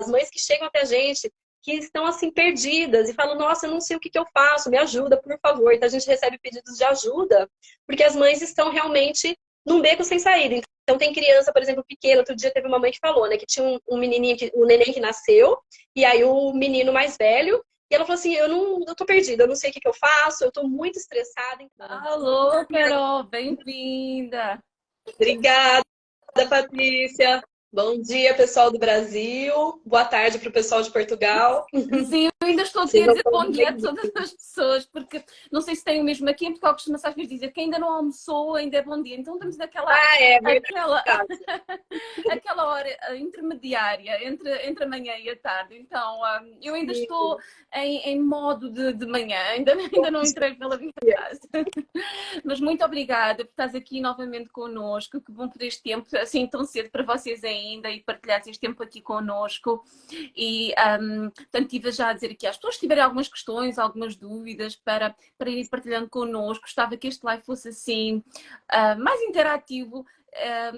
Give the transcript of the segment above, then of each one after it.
as mães que chegam até a gente, que estão assim perdidas e falam, nossa, eu não sei o que que eu faço, me ajuda, por favor. Então a gente recebe pedidos de ajuda, porque as mães estão realmente num beco sem saída. Então tem criança, por exemplo, pequena, outro dia teve uma mãe que falou, né, que tinha um menininho, um neném que nasceu, e aí o menino mais velho, e ela falou assim, eu tô perdida, eu não sei o que que eu faço, eu tô muito estressada. Então, Alô, Carol, bem-vinda. obrigada, Patrícia. Bom dia, pessoal do Brasil. Boa tarde para o pessoal de Portugal. Sim, eu ainda estou aqui a Sejam dizer bom todos dia a bem-vindos. todas as pessoas, porque não sei se tem o mesmo aqui em Portugal, costuma-se às vezes dizer que ainda não almoçou, ainda é bom dia. Então estamos naquela Ah, é aquela, verdade. aquela hora intermediária entre a manhã e a tarde. Então eu ainda estou em modo de manhã, ainda não entrei pela minha casa. Mas muito obrigada por estás aqui novamente connosco. Que bom por este tempo, assim tão cedo para vocês ainda, e partilhar este tempo aqui connosco. E, portanto, estive já a dizer aqui às pessoas, se tiverem algumas questões, algumas dúvidas, para ir partilhando connosco. Gostava que este live fosse assim, mais interativo.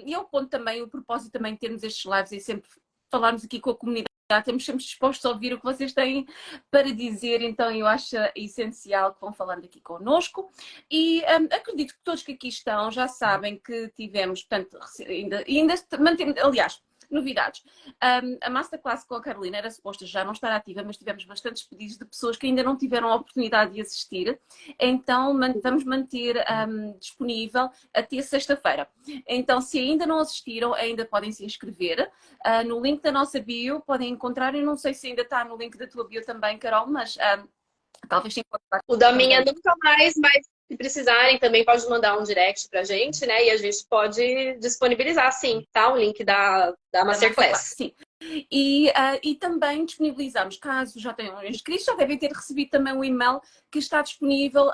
E é o ponto também, o propósito também de termos estes lives é sempre falarmos aqui com a comunidade. Estamos sempre dispostos a ouvir o que vocês têm para dizer, então eu acho essencial que vão falando aqui connosco. E acredito que todos que aqui estão já sabem que tivemos, portanto, ainda mantemos, aliás, novidades. A Masterclass com a Carolina era suposta já não estar ativa, mas tivemos bastantes pedidos de pessoas que ainda não tiveram a oportunidade de assistir, então vamos manter disponível até sexta-feira. Então, se ainda não assistiram, ainda podem se inscrever. No link da nossa bio podem encontrar, eu não sei se ainda está no link da tua bio também, Carol, mas talvez se encontrar O da minha também. nunca mais, mas se precisarem também pode mandar um direct pra gente, né? E a gente pode disponibilizar, sim, tá? O link da Da Masterclass, Masterclass. sim. E também disponibilizamos, caso já tenham inscrito, já devem ter recebido também um e-mail que está disponível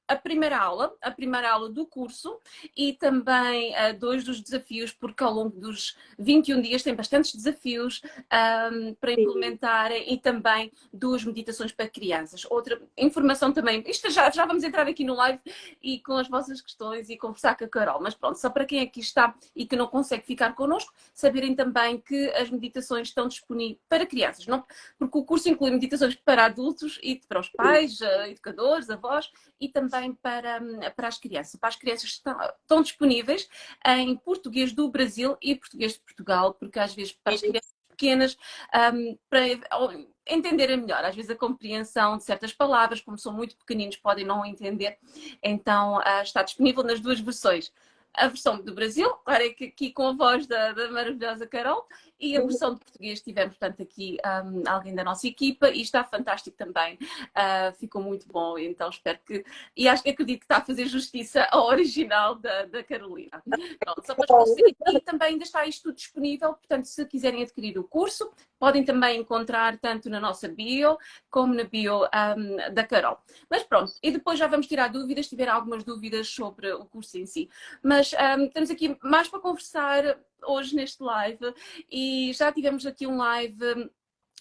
a primeira aula do curso, e também dois dos desafios, porque ao longo dos 21 dias tem bastantes desafios para Sim. implementarem, e também duas meditações para crianças. Outra informação também, isto já vamos entrar aqui no live e com as vossas questões e conversar com a Carol, mas pronto, só para quem aqui está e que não consegue ficar connosco, saberem também que as meditações estão disponíveis para crianças, não? Porque o curso inclui meditações para adultos e para os pais, educadores, avós, e também para as crianças. Para as crianças estão disponíveis em português do Brasil e português de Portugal, porque às vezes para as crianças pequenas, para entenderem melhor, às vezes a compreensão de certas palavras, como são muito pequeninos, podem não entender, então está disponível nas duas versões. A versão do Brasil, claro, é que aqui com a voz da maravilhosa Carol, e a versão de português tivemos, portanto, aqui alguém da nossa equipa, e está fantástico também. Ficou muito bom, então espero que... E acredito que está a fazer justiça ao original da Carolina. Pronto, só para esclarecer. E também ainda está isto tudo disponível, portanto, se quiserem adquirir o curso, podem também encontrar tanto na nossa bio, como na bio da Carol. Mas pronto, e depois já vamos tirar dúvidas, se tiver algumas dúvidas sobre o curso em si. Mas estamos aqui mais para conversar hoje neste live, e já tivemos aqui um live,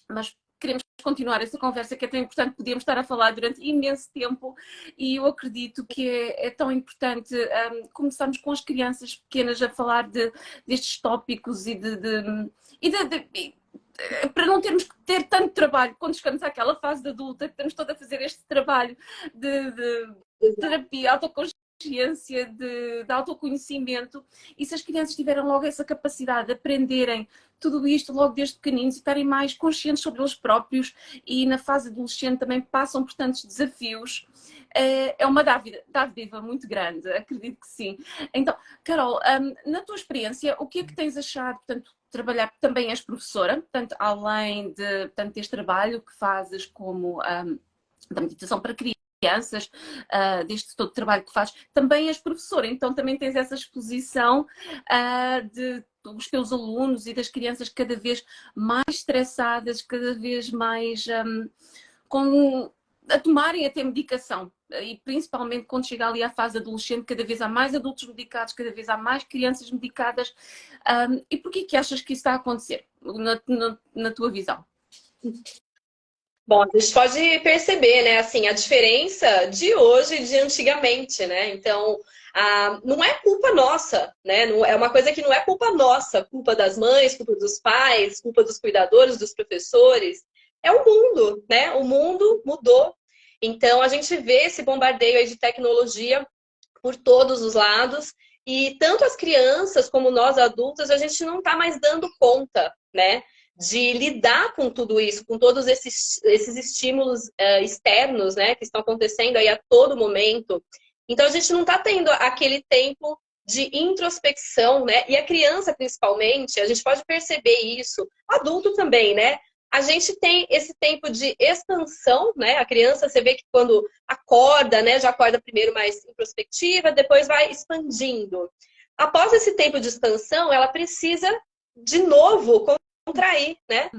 mas queremos continuar essa conversa, que é tão importante, podíamos estar a falar durante imenso tempo, e eu acredito que é tão importante começarmos com as crianças pequenas a falar destes tópicos para não termos que ter tanto trabalho quando chegamos àquela fase de adulta, que estamos todos a fazer este trabalho de terapia, autoconsciência, de autoconhecimento, e se as crianças tiverem logo essa capacidade de aprenderem tudo isto logo desde pequeninos e estarem mais conscientes sobre eles próprios, e na fase adolescente também passam por tantos desafios, é uma dádiva muito grande, acredito que sim. Então, Carol, na tua experiência, o que é que tens achado, portanto, trabalhar, também és professora, portanto, além de este trabalho que fazes como da meditação para crianças, deste todo o trabalho que fazes, também és professora, então também tens essa exposição de os teus alunos e das crianças cada vez mais estressadas, cada vez mais a tomarem até medicação, e principalmente quando chega ali à fase adolescente, cada vez há mais adultos medicados, cada vez há mais crianças medicadas. E porquê que achas que isso está a acontecer, na tua visão? Bom, a gente pode perceber, né, assim, a diferença de hoje e de antigamente, né? Então, não é culpa nossa, né? Não, é uma coisa que não é culpa nossa, culpa das mães, culpa dos pais, culpa dos cuidadores, dos professores. É o mundo, né? O mundo mudou. Então, a gente vê esse bombardeio aí de tecnologia por todos os lados. E tanto as crianças como nós adultos, a gente não está mais dando conta, né? De lidar com tudo isso, com todos esses estímulos externos, né? Que estão acontecendo aí a todo momento. Então, a gente não está tendo aquele tempo de introspecção, né? E a criança, principalmente, a gente pode perceber isso, adulto também, né? A gente tem esse tempo de expansão, né? A criança, você vê que quando acorda, né? Já acorda primeiro mais introspectiva, depois vai expandindo. Após esse tempo de expansão, ela precisa, de novo, contrair, né?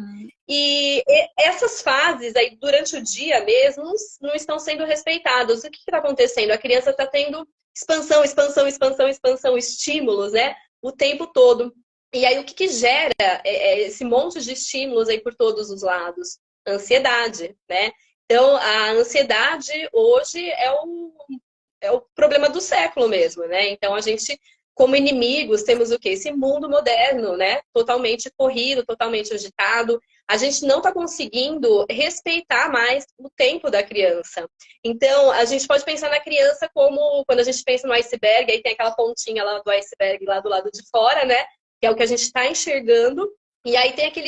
E essas fases aí, durante o dia mesmo, não estão sendo respeitadas. O que está acontecendo? A criança está tendo expansão, expansão, expansão, expansão, estímulos, né? O tempo todo. E aí, o que gera esse monte de estímulos aí por todos os lados? Ansiedade, né? Então, a ansiedade hoje é o problema do século mesmo, né? Então, a gente, como inimigos, temos o quê? Esse mundo moderno, né? Totalmente corrido, totalmente agitado. A gente não está conseguindo respeitar mais o tempo da criança. Então, a gente pode pensar na criança como, quando a gente pensa no iceberg, aí tem aquela pontinha lá do iceberg lá do lado de fora, né? Que é o que a gente está enxergando. E aí tem aquele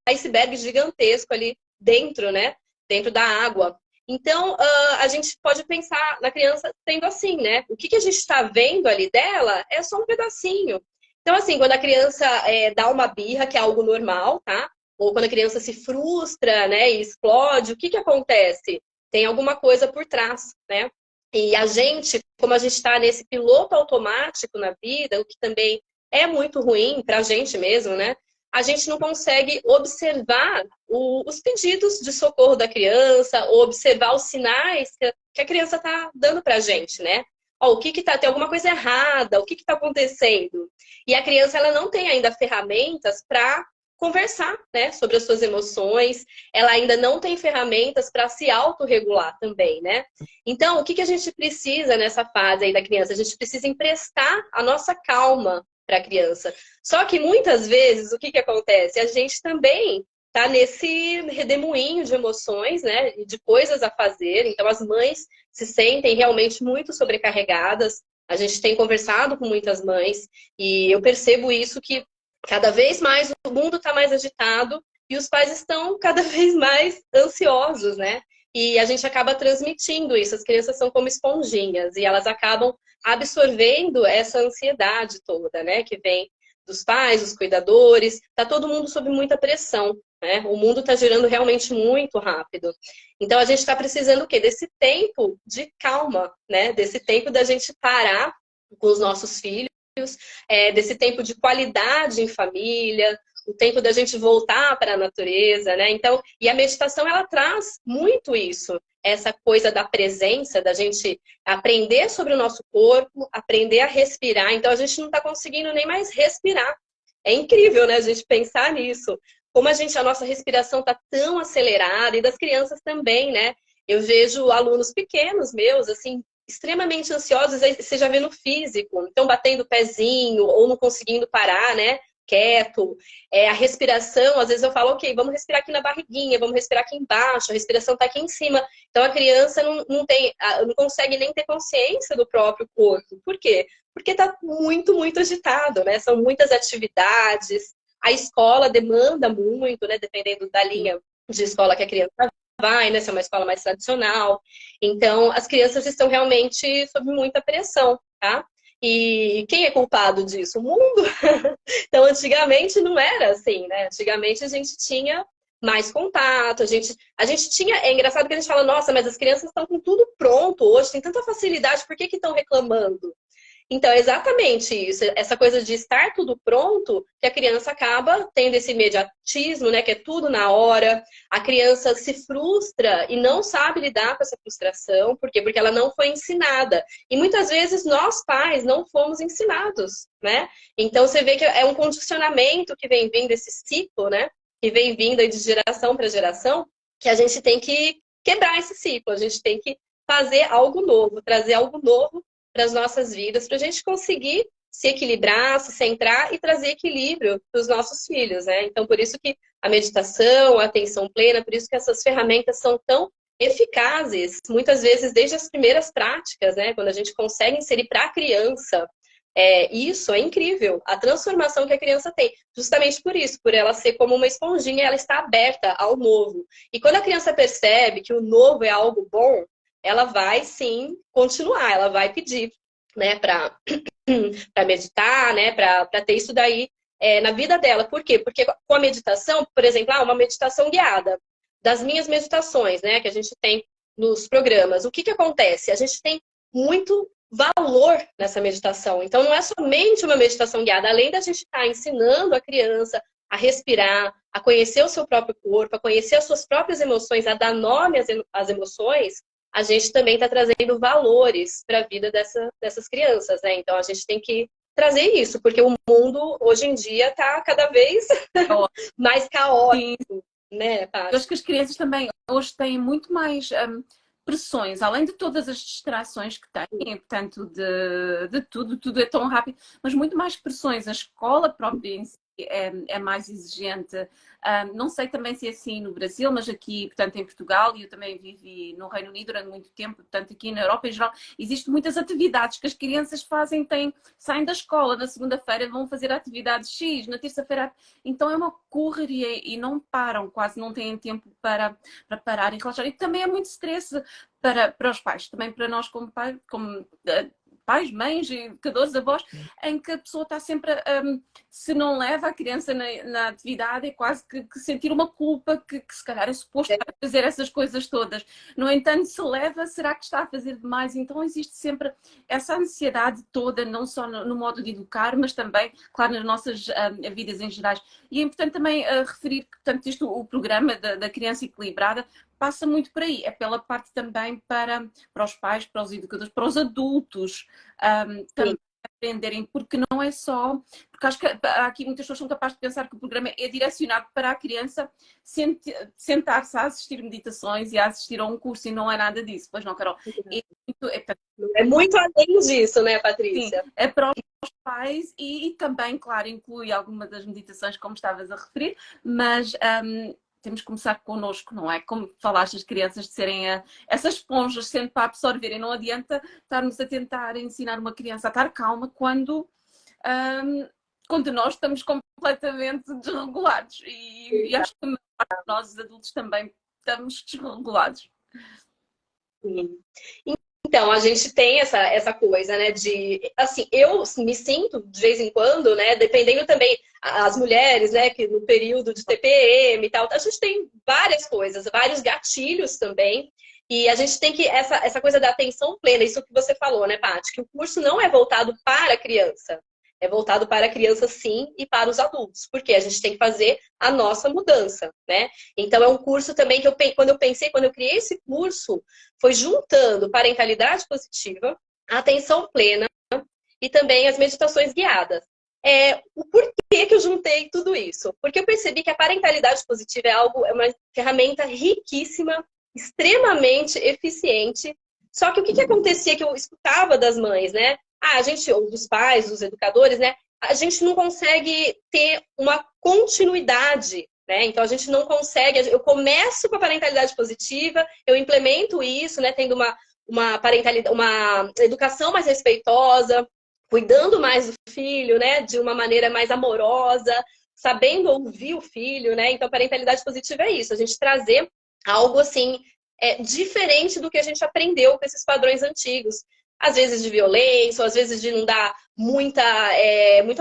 iceberg gigantesco ali dentro, né? Dentro da água. Então, a gente pode pensar na criança sendo assim, né? O que a gente está vendo ali dela é só um pedacinho. Então, assim, quando a criança dá uma birra, que é algo normal, tá? Ou quando a criança se frustra, né, e explode, o que acontece? Tem alguma coisa por trás, né? E a gente, como a gente está nesse piloto automático na vida, o que também é muito ruim para a gente mesmo, né? A gente não consegue observar os pedidos de socorro da criança, ou observar os sinais que a criança está dando para a gente, né? Ó, o que tá, tem alguma coisa errada, o que está acontecendo? E a criança, ela não tem ainda ferramentas para conversar, né, sobre as suas emoções, ela ainda não tem ferramentas para se autorregular também, né? Então, o que a gente precisa nessa fase aí da criança? A gente precisa emprestar a nossa calma para a criança. Só que muitas vezes, o que acontece? A gente também tá nesse redemoinho de emoções, né, de coisas a fazer. Então, as mães se sentem realmente muito sobrecarregadas. A gente tem conversado com muitas mães e eu percebo isso, que cada vez mais o mundo está mais agitado e os pais estão cada vez mais ansiosos, né? E a gente acaba transmitindo isso. As crianças são como esponjinhas e elas acabam absorvendo essa ansiedade toda, né? Que vem dos pais, dos cuidadores. Tá todo mundo sob muita pressão, né? O mundo está girando realmente muito rápido. Então a gente está precisando o quê? Desse tempo de calma, né? Desse tempo da gente parar com os nossos filhos, desse tempo de qualidade em família, o tempo da gente voltar para a natureza, né? Então, e a meditação, ela traz muito isso, essa coisa da presença, da gente aprender sobre o nosso corpo, aprender a respirar. Então, a gente não está conseguindo nem mais respirar. É incrível, né, a gente pensar nisso. Como a nossa respiração está tão acelerada, e das crianças também, né? Eu vejo alunos pequenos meus, assim, extremamente ansiosos, você já vê no físico, então batendo o pezinho ou não conseguindo parar, né? Quieto. A respiração, às vezes eu falo, ok, vamos respirar aqui na barriguinha, vamos respirar aqui embaixo, a respiração está aqui em cima. Então a criança não consegue nem ter consciência do próprio corpo. Por quê? Porque está muito, muito agitado, né? São muitas atividades, a escola demanda muito, né? Dependendo da linha de escola que a criança vai, né? Se é uma escola mais tradicional. Então, as crianças estão realmente sob muita pressão, tá? E quem é culpado disso? O mundo. Então, antigamente não era assim, né? Antigamente a gente tinha mais contato, a gente tinha... É engraçado que a gente fala, nossa, mas as crianças estão com tudo pronto hoje, tem tanta facilidade, por que estão reclamando? Então, é exatamente isso, essa coisa de estar tudo pronto, que a criança acaba tendo esse imediatismo, né, que é tudo na hora. A criança se frustra e não sabe lidar com essa frustração. Por quê? Porque ela não foi ensinada. E muitas vezes nós, pais, não fomos ensinados, né? Então, você vê que é um condicionamento que vem vindo, esse ciclo, né, que vem vindo aí de geração para geração, que a gente tem que quebrar esse ciclo, a gente tem que fazer algo novo, trazer algo novo para as nossas vidas, para a gente conseguir se equilibrar, se centrar e trazer equilíbrio para os nossos filhos, né? Então, por isso que a meditação, a atenção plena, por isso que essas ferramentas são tão eficazes, muitas vezes desde as primeiras práticas, né? Quando a gente consegue inserir para a criança, isso é incrível, a transformação que a criança tem, justamente por isso, por ela ser como uma esponjinha, ela está aberta ao novo. E quando a criança percebe que o novo é algo bom, ela vai sim continuar, ela vai pedir, né, para meditar, né, para ter isso daí na vida dela. Por quê? Porque com a meditação, por exemplo, uma meditação guiada, das minhas meditações, né, que a gente tem nos programas, o que que acontece? A gente tem muito valor nessa meditação. Então, não é somente uma meditação guiada, além da gente estar ensinando a criança a respirar, a conhecer o seu próprio corpo, a conhecer as suas próprias emoções, a dar nome às emoções, a gente também está trazendo valores para a vida dessas crianças, né? Então, a gente tem que trazer isso, porque o mundo, hoje em dia, está cada vez mais caótico, né, Paty? Eu acho que as crianças também hoje têm muito mais pressões, além de todas as distrações que têm, portanto, de tudo é tão rápido, mas muito mais pressões. A escola própria em si é mais exigente. Não sei também se é assim no Brasil, mas aqui, portanto, em Portugal, e eu também vivi no Reino Unido durante muito tempo, portanto, aqui na Europa em geral, existem muitas atividades que as crianças fazem, saem da escola, na segunda-feira vão fazer atividades X, na terça-feira, então é uma correria e não param, quase não têm tempo para parar e relaxar. E também é muito stress para os pais, também para nós como pais, mães, educadores, avós, em que a pessoa está sempre, se não leva a criança na atividade, é quase que sentir uma culpa que se calhar é suposto fazer essas coisas todas. No entanto, se leva, será que está a fazer demais? Então existe sempre essa ansiedade toda, não só no modo de educar, mas também, claro, nas nossas vidas em gerais. E é importante também referir que, portanto, o programa da criança equilibrada passa muito por aí, é pela parte também para os pais, para os educadores, para os adultos também aprenderem, porque não é só, porque acho que há aqui muitas pessoas são capazes de pensar que o programa é direcionado para a criança sentar-se a assistir meditações e a assistir a um curso, e não é nada disso, pois não, Carol? É muito além disso, né, Patrícia? Sim, é para os pais e também, claro, inclui alguma das meditações, como estavas a referir, mas temos que começar connosco, não é? Como falaste, as crianças de serem essas esponjas, sendo para absorverem. Não adianta estarmos a tentar ensinar uma criança a estar calma quando nós estamos completamente desregulados. E acho que nós, os adultos, também estamos desregulados. Sim. Então, a gente tem essa coisa, né, de, assim, eu me sinto, de vez em quando, né, dependendo também, as mulheres, né, que no período de TPM e tal, a gente tem várias coisas, vários gatilhos também, e a gente tem que, essa coisa da atenção plena, isso que você falou, né, Paty, que o curso não é voltado para a criança, é voltado para a criança, sim, e para os adultos, porque a gente tem que fazer a nossa mudança, né? Então, é um curso também que quando eu criei esse curso, foi juntando parentalidade positiva, atenção plena e também as meditações guiadas. O porquê que eu juntei tudo isso? Porque eu percebi que a parentalidade positiva é uma ferramenta riquíssima, extremamente eficiente. Só que o que acontecia que eu escutava das mães, né? Ou dos pais, dos educadores, né? A gente não consegue ter uma continuidade, né? Então a gente não consegue. Eu começo com a parentalidade positiva, eu implemento isso, né? Tendo uma parentalidade, uma educação mais respeitosa, cuidando mais do filho, né? De uma maneira mais amorosa, sabendo ouvir o filho, né? Então parentalidade positiva é isso, a gente trazer algo assim diferente do que a gente aprendeu com esses padrões antigos. Às vezes de violência, ou às vezes de não dar muita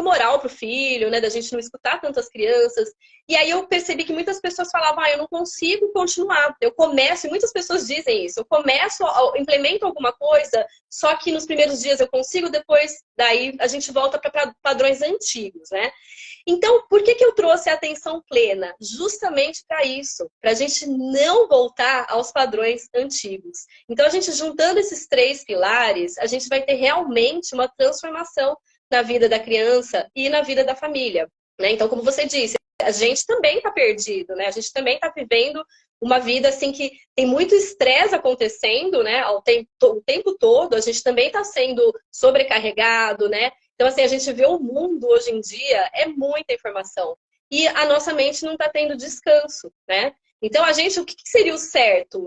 moral pro filho, né? Da gente não escutar tantas crianças. E aí eu percebi que muitas pessoas falavam, eu não consigo continuar. Eu começo, e muitas pessoas dizem isso, eu começo, implemento alguma coisa, só que nos primeiros dias eu consigo, depois daí a gente volta para padrões antigos, né? Então, por que eu trouxe a atenção plena? Justamente para isso, para a gente não voltar aos padrões antigos. Então, a gente juntando esses 3 pilares, a gente vai ter realmente uma transformação na vida da criança e na vida da família, né? Então, como você disse, a gente também está perdido, né? A gente também está vivendo uma vida assim que tem muito estresse acontecendo, né? O tempo todo, a gente também está sendo sobrecarregado, né? Então, assim, a gente vê o mundo hoje em dia, é muita informação. E a nossa mente não está tendo descanso, né? Então, o que seria o certo?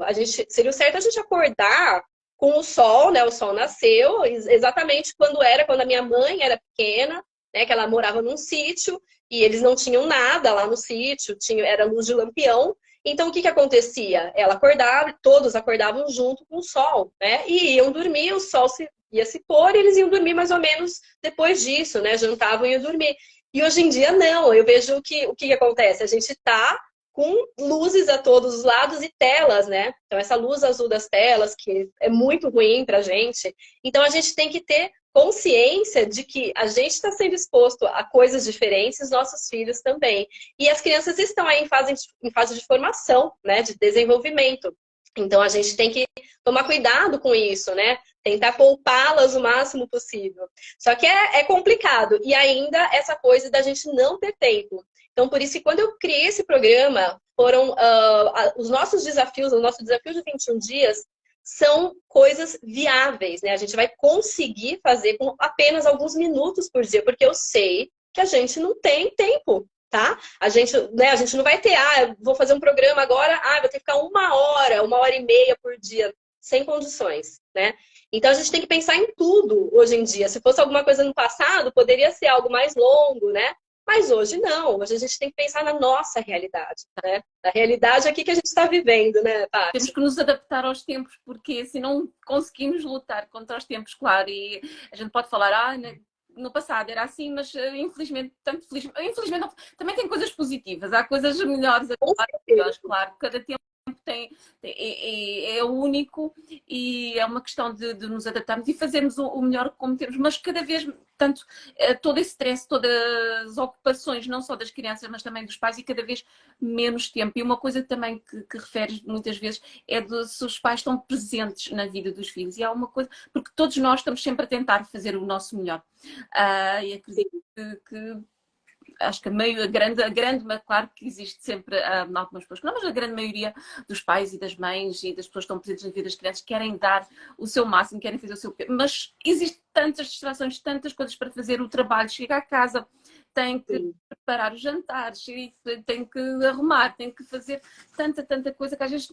Seria o certo a gente acordar com o sol, né? O sol nasceu exatamente quando a minha mãe era pequena, né? Que ela morava num sítio e eles não tinham nada lá no sítio, era luz de lampião. Então, o que acontecia? Ela acordava, todos acordavam junto com o sol, né? E iam dormir, ia se pôr e eles iam dormir mais ou menos depois disso, né? Jantavam e iam dormir. E hoje em dia, não. Eu vejo o que acontece? A gente tá com luzes a todos os lados e telas, né? Então, essa luz azul das telas, que é muito ruim pra gente. Então, a gente tem que ter consciência de que a gente está sendo exposto a coisas diferentes, os nossos filhos também. E as crianças estão aí em fase de formação, né? De desenvolvimento. Então, a gente tem que tomar cuidado com isso, né? Tentar poupá-las o máximo possível. Só que é complicado. E ainda essa coisa da gente não ter tempo. Então, por isso que quando eu criei esse programa, foram os nossos desafios, o nosso desafio de 21 dias, são coisas viáveis, né? A gente vai conseguir fazer com apenas alguns minutos por dia, porque eu sei que a gente não tem tempo, tá? A gente não vai ter, eu vou fazer um programa agora, vou ter que ficar 1 hora e meia por dia, sem condições, né? Então a gente tem que pensar em tudo hoje em dia. Se fosse alguma coisa no passado, poderia ser algo mais longo, né? Mas hoje não, hoje a gente tem que pensar na nossa realidade, né? Na realidade aqui que a gente está vivendo, né, Paty? Temos que nos adaptar aos tempos, porque se não conseguimos lutar contra os tempos, claro, e a gente pode falar, no passado era assim, mas infelizmente, infelizmente não, também tem coisas positivas, há coisas melhores, claro, cada tempo é único e é uma questão de nos adaptarmos e fazermos o melhor como temos, mas cada vez, tanto todo esse stress, todas as ocupações, não só das crianças, mas também dos pais, e cada vez menos tempo. E uma coisa também que referes muitas vezes é se os pais estão presentes na vida dos filhos. E há uma coisa, porque todos nós estamos sempre a tentar fazer o nosso melhor. E acredito que acho que a grande, mas claro que existe sempre algumas pessoas que não, mas a grande maioria dos pais e das mães e das pessoas que estão presentes na vida das crianças querem dar o seu máximo, querem fazer o seu... Mas existem tantas distrações, tantas coisas para fazer, o trabalho, chega a casa, tem que preparar os jantares, tem que arrumar, tem que fazer tanta coisa que às vezes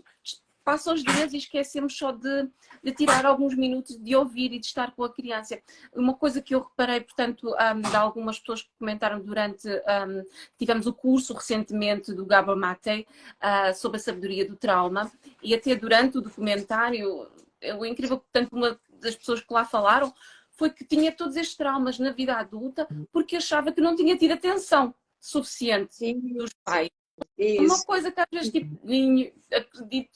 passam os dias e esquecemos só de tirar alguns minutos de ouvir e de estar com a criança. Uma coisa que eu reparei, portanto, de algumas pessoas que comentaram durante... tivemos o curso recentemente do Gabor Mate sobre a sabedoria do trauma, e até durante o documentário, o incrível, portanto, uma das pessoas que lá falaram foi que tinha todos estes traumas na vida adulta porque achava que não tinha tido atenção suficiente dos pais. Isso. Uma coisa que às vezes, tipo, acredito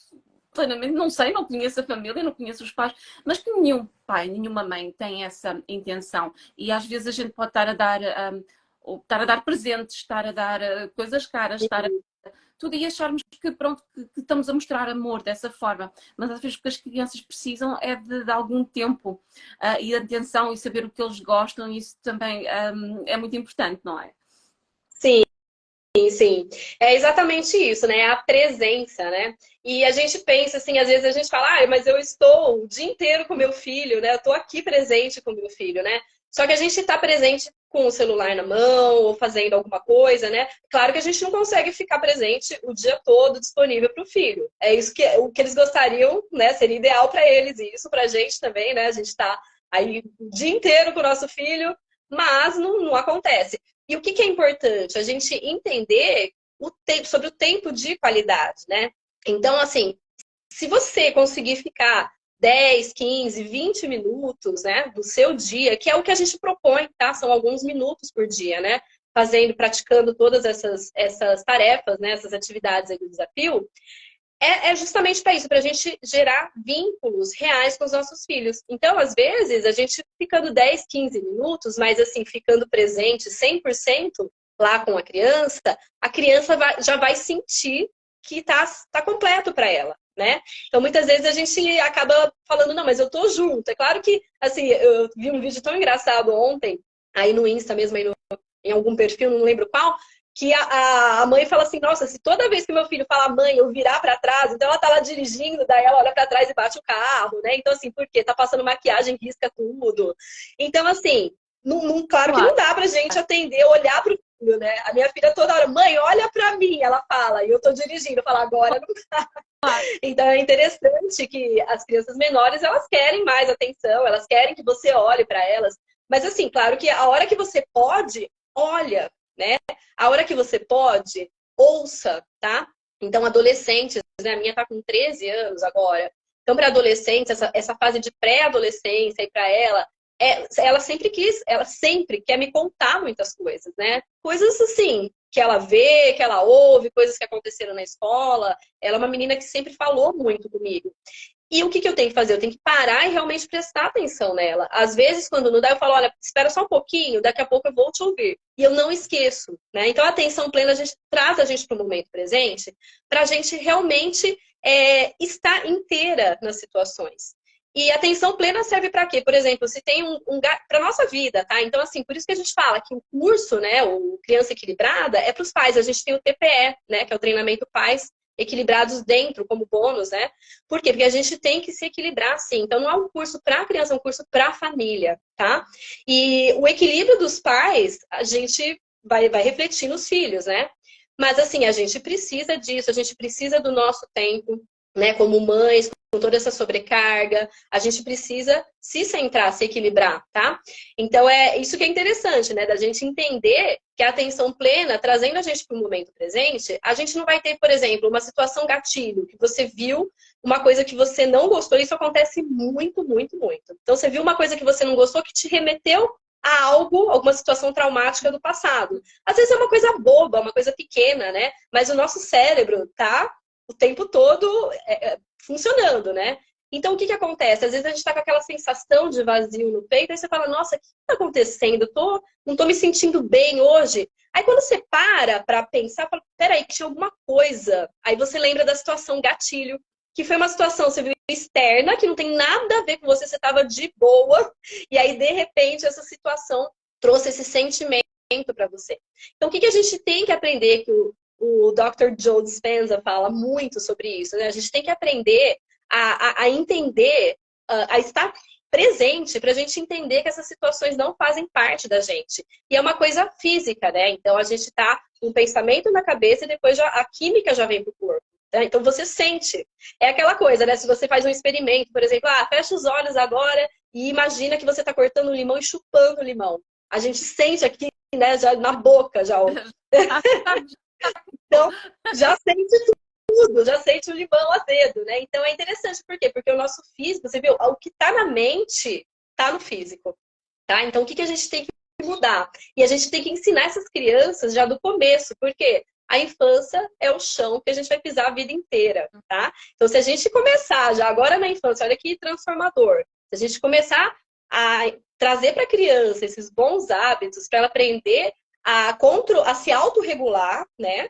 plenamente, não sei, não conheço a família, não conheço os pais, mas que nenhum pai, nenhuma mãe tem essa intenção. E às vezes a gente pode estar a dar presentes, estar a dar coisas caras, estar a tudo, e acharmos que, pronto, que estamos a mostrar amor dessa forma. Mas às vezes o que as crianças precisam é de algum tempo e atenção e saber o que eles gostam, e isso também é muito importante, não é? Sim. Sim, é exatamente isso, né? A presença, né? E a gente pensa assim, às vezes a gente fala, mas eu estou o dia inteiro com meu filho, né? Eu estou aqui presente com meu filho, né? Só que a gente está presente com o celular na mão ou fazendo alguma coisa, né? Claro que a gente não consegue ficar presente o dia todo disponível para o filho. É isso o que eles gostariam, né? Seria ideal para eles e isso para a gente também, né? A gente está aí o dia inteiro com o nosso filho, mas não acontece. E o que é importante? A gente entender sobre o tempo de qualidade, né? Então, assim, se você conseguir ficar 10, 15, 20 minutos, né, do seu dia, que é o que a gente propõe, tá? São alguns minutos por dia, né? Praticando todas essas tarefas, né? Essas atividades aí do desafio. É justamente para isso, para a gente gerar vínculos reais com os nossos filhos. Então, às vezes, a gente ficando 10, 15 minutos, mas assim, ficando presente 100% lá com a criança já vai sentir que tá completo para ela, né? Então, muitas vezes a gente acaba falando, não, mas eu tô junto. É claro que, assim, eu vi um vídeo tão engraçado ontem, aí no Insta mesmo, aí em algum perfil, não lembro qual, que a mãe fala assim, nossa, se toda vez que meu filho fala mãe, eu virar para trás, então ela tá lá dirigindo, daí ela olha para trás e bate o carro, né? Então, assim, por quê? Tá passando maquiagem, risca tudo. Então, assim, claro que Claro. não dá pra gente atender, olhar pro filho, né? A minha filha toda hora, mãe, olha pra mim, ela fala, e eu tô dirigindo, eu falo, agora não. Então é interessante que as crianças menores, elas querem mais atenção, elas querem que você olhe para elas. Mas assim, claro que a hora que você pode, olha, né? A hora que você pode, ouça, tá? Então, adolescentes, né? A minha tá com 13 anos agora. Então, para adolescentes, essa fase de pré-adolescência e para ela, ela sempre quer me contar muitas coisas, né? Coisas assim, que ela vê, que ela ouve, coisas que aconteceram na escola. Ela é uma menina que sempre falou muito comigo. E o que eu tenho que fazer? Eu tenho que parar e realmente prestar atenção nela. Às vezes, quando não dá, eu falo, olha, espera só um pouquinho, daqui a pouco eu vou te ouvir. E eu não esqueço, né? Então, a atenção plena, a gente traz a gente para o momento presente, para a gente realmente estar inteira nas situações. E a atenção plena serve para quê? Por exemplo, se tem para nossa vida, tá? Então, assim, por isso que a gente fala que o curso, né, o Criança Equilibrada, é para os pais. A gente tem o TPE, né, que é o treinamento pais equilibrados dentro, como bônus, né? Por quê? Porque a gente tem que se equilibrar, sim. Então, não é um curso para a criança, é um curso para a família, tá? E o equilíbrio dos pais, a gente vai refletir nos filhos, né? Mas, assim, a gente precisa disso, a gente precisa do nosso tempo, né? Como mães, com toda essa sobrecarga, a gente precisa se centrar, se equilibrar, tá? Então, é isso que é interessante, né? Da gente entender que a atenção plena, trazendo a gente para o momento presente, a gente não vai ter, por exemplo, uma situação gatilho, que você viu uma coisa que você não gostou, isso acontece muito, muito, muito. Então, você viu uma coisa que você não gostou, que te remeteu a algo, alguma situação traumática do passado. Às vezes é uma coisa boba, uma coisa pequena, né? Mas o nosso cérebro tá o tempo todo funcionando, né? Então, o que acontece? Às vezes a gente tá com aquela sensação de vazio no peito, aí você fala, nossa, o que tá acontecendo? Não tô me sentindo bem hoje. Aí quando você para pensar, fala, peraí, que tinha alguma coisa. Aí você lembra da situação gatilho, que foi uma situação, você viu, externa, que não tem nada a ver com você, você tava de boa, e aí, de repente, essa situação trouxe esse sentimento para você. Então, o que a gente tem que aprender, que o Dr. Joe Dispenza fala muito sobre isso, né? A gente tem que aprender a entender, a estar presente para a gente entender que essas situações não fazem parte da gente. E é uma coisa física, né? Então a gente tá com um pensamento na cabeça e depois a química já vem pro corpo. Né? Então você sente. É aquela coisa, né? Se você faz um experimento, por exemplo, fecha os olhos agora e imagina que você tá cortando o limão e chupando o limão. A gente sente aqui, né? Já na boca, já. Então, já sente tudo, já sente o limão azedo, né? Então é interessante, por quê? Porque o nosso físico, você viu, o que tá na mente, tá no físico, tá? Então o que a gente tem que mudar? E a gente tem que ensinar essas crianças já do começo, porque a infância é o chão que a gente vai pisar a vida inteira, tá? Então se a gente começar já agora na infância, olha que transformador, se a gente começar a trazer para a criança esses bons hábitos, para ela aprender a se autorregular, né?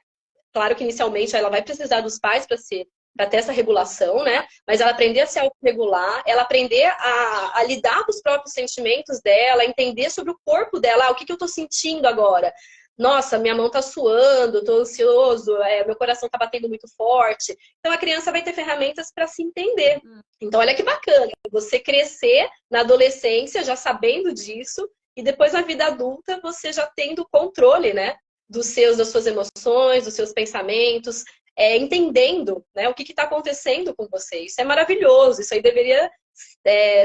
Claro que inicialmente ela vai precisar dos pais para ter essa regulação, né? Mas ela aprender a se autorregular, ela aprender a lidar com os próprios sentimentos dela, entender sobre o corpo dela, o que eu tô sentindo agora. Nossa, minha mão tá suando, tô ansioso, meu coração tá batendo muito forte. Então a criança vai ter ferramentas para se entender. Então olha que bacana, você crescer na adolescência já sabendo disso e depois na vida adulta você já tendo controle, né? Das suas emoções, dos seus pensamentos, entendendo, né, o que está acontecendo com você. Isso é maravilhoso, isso aí deveria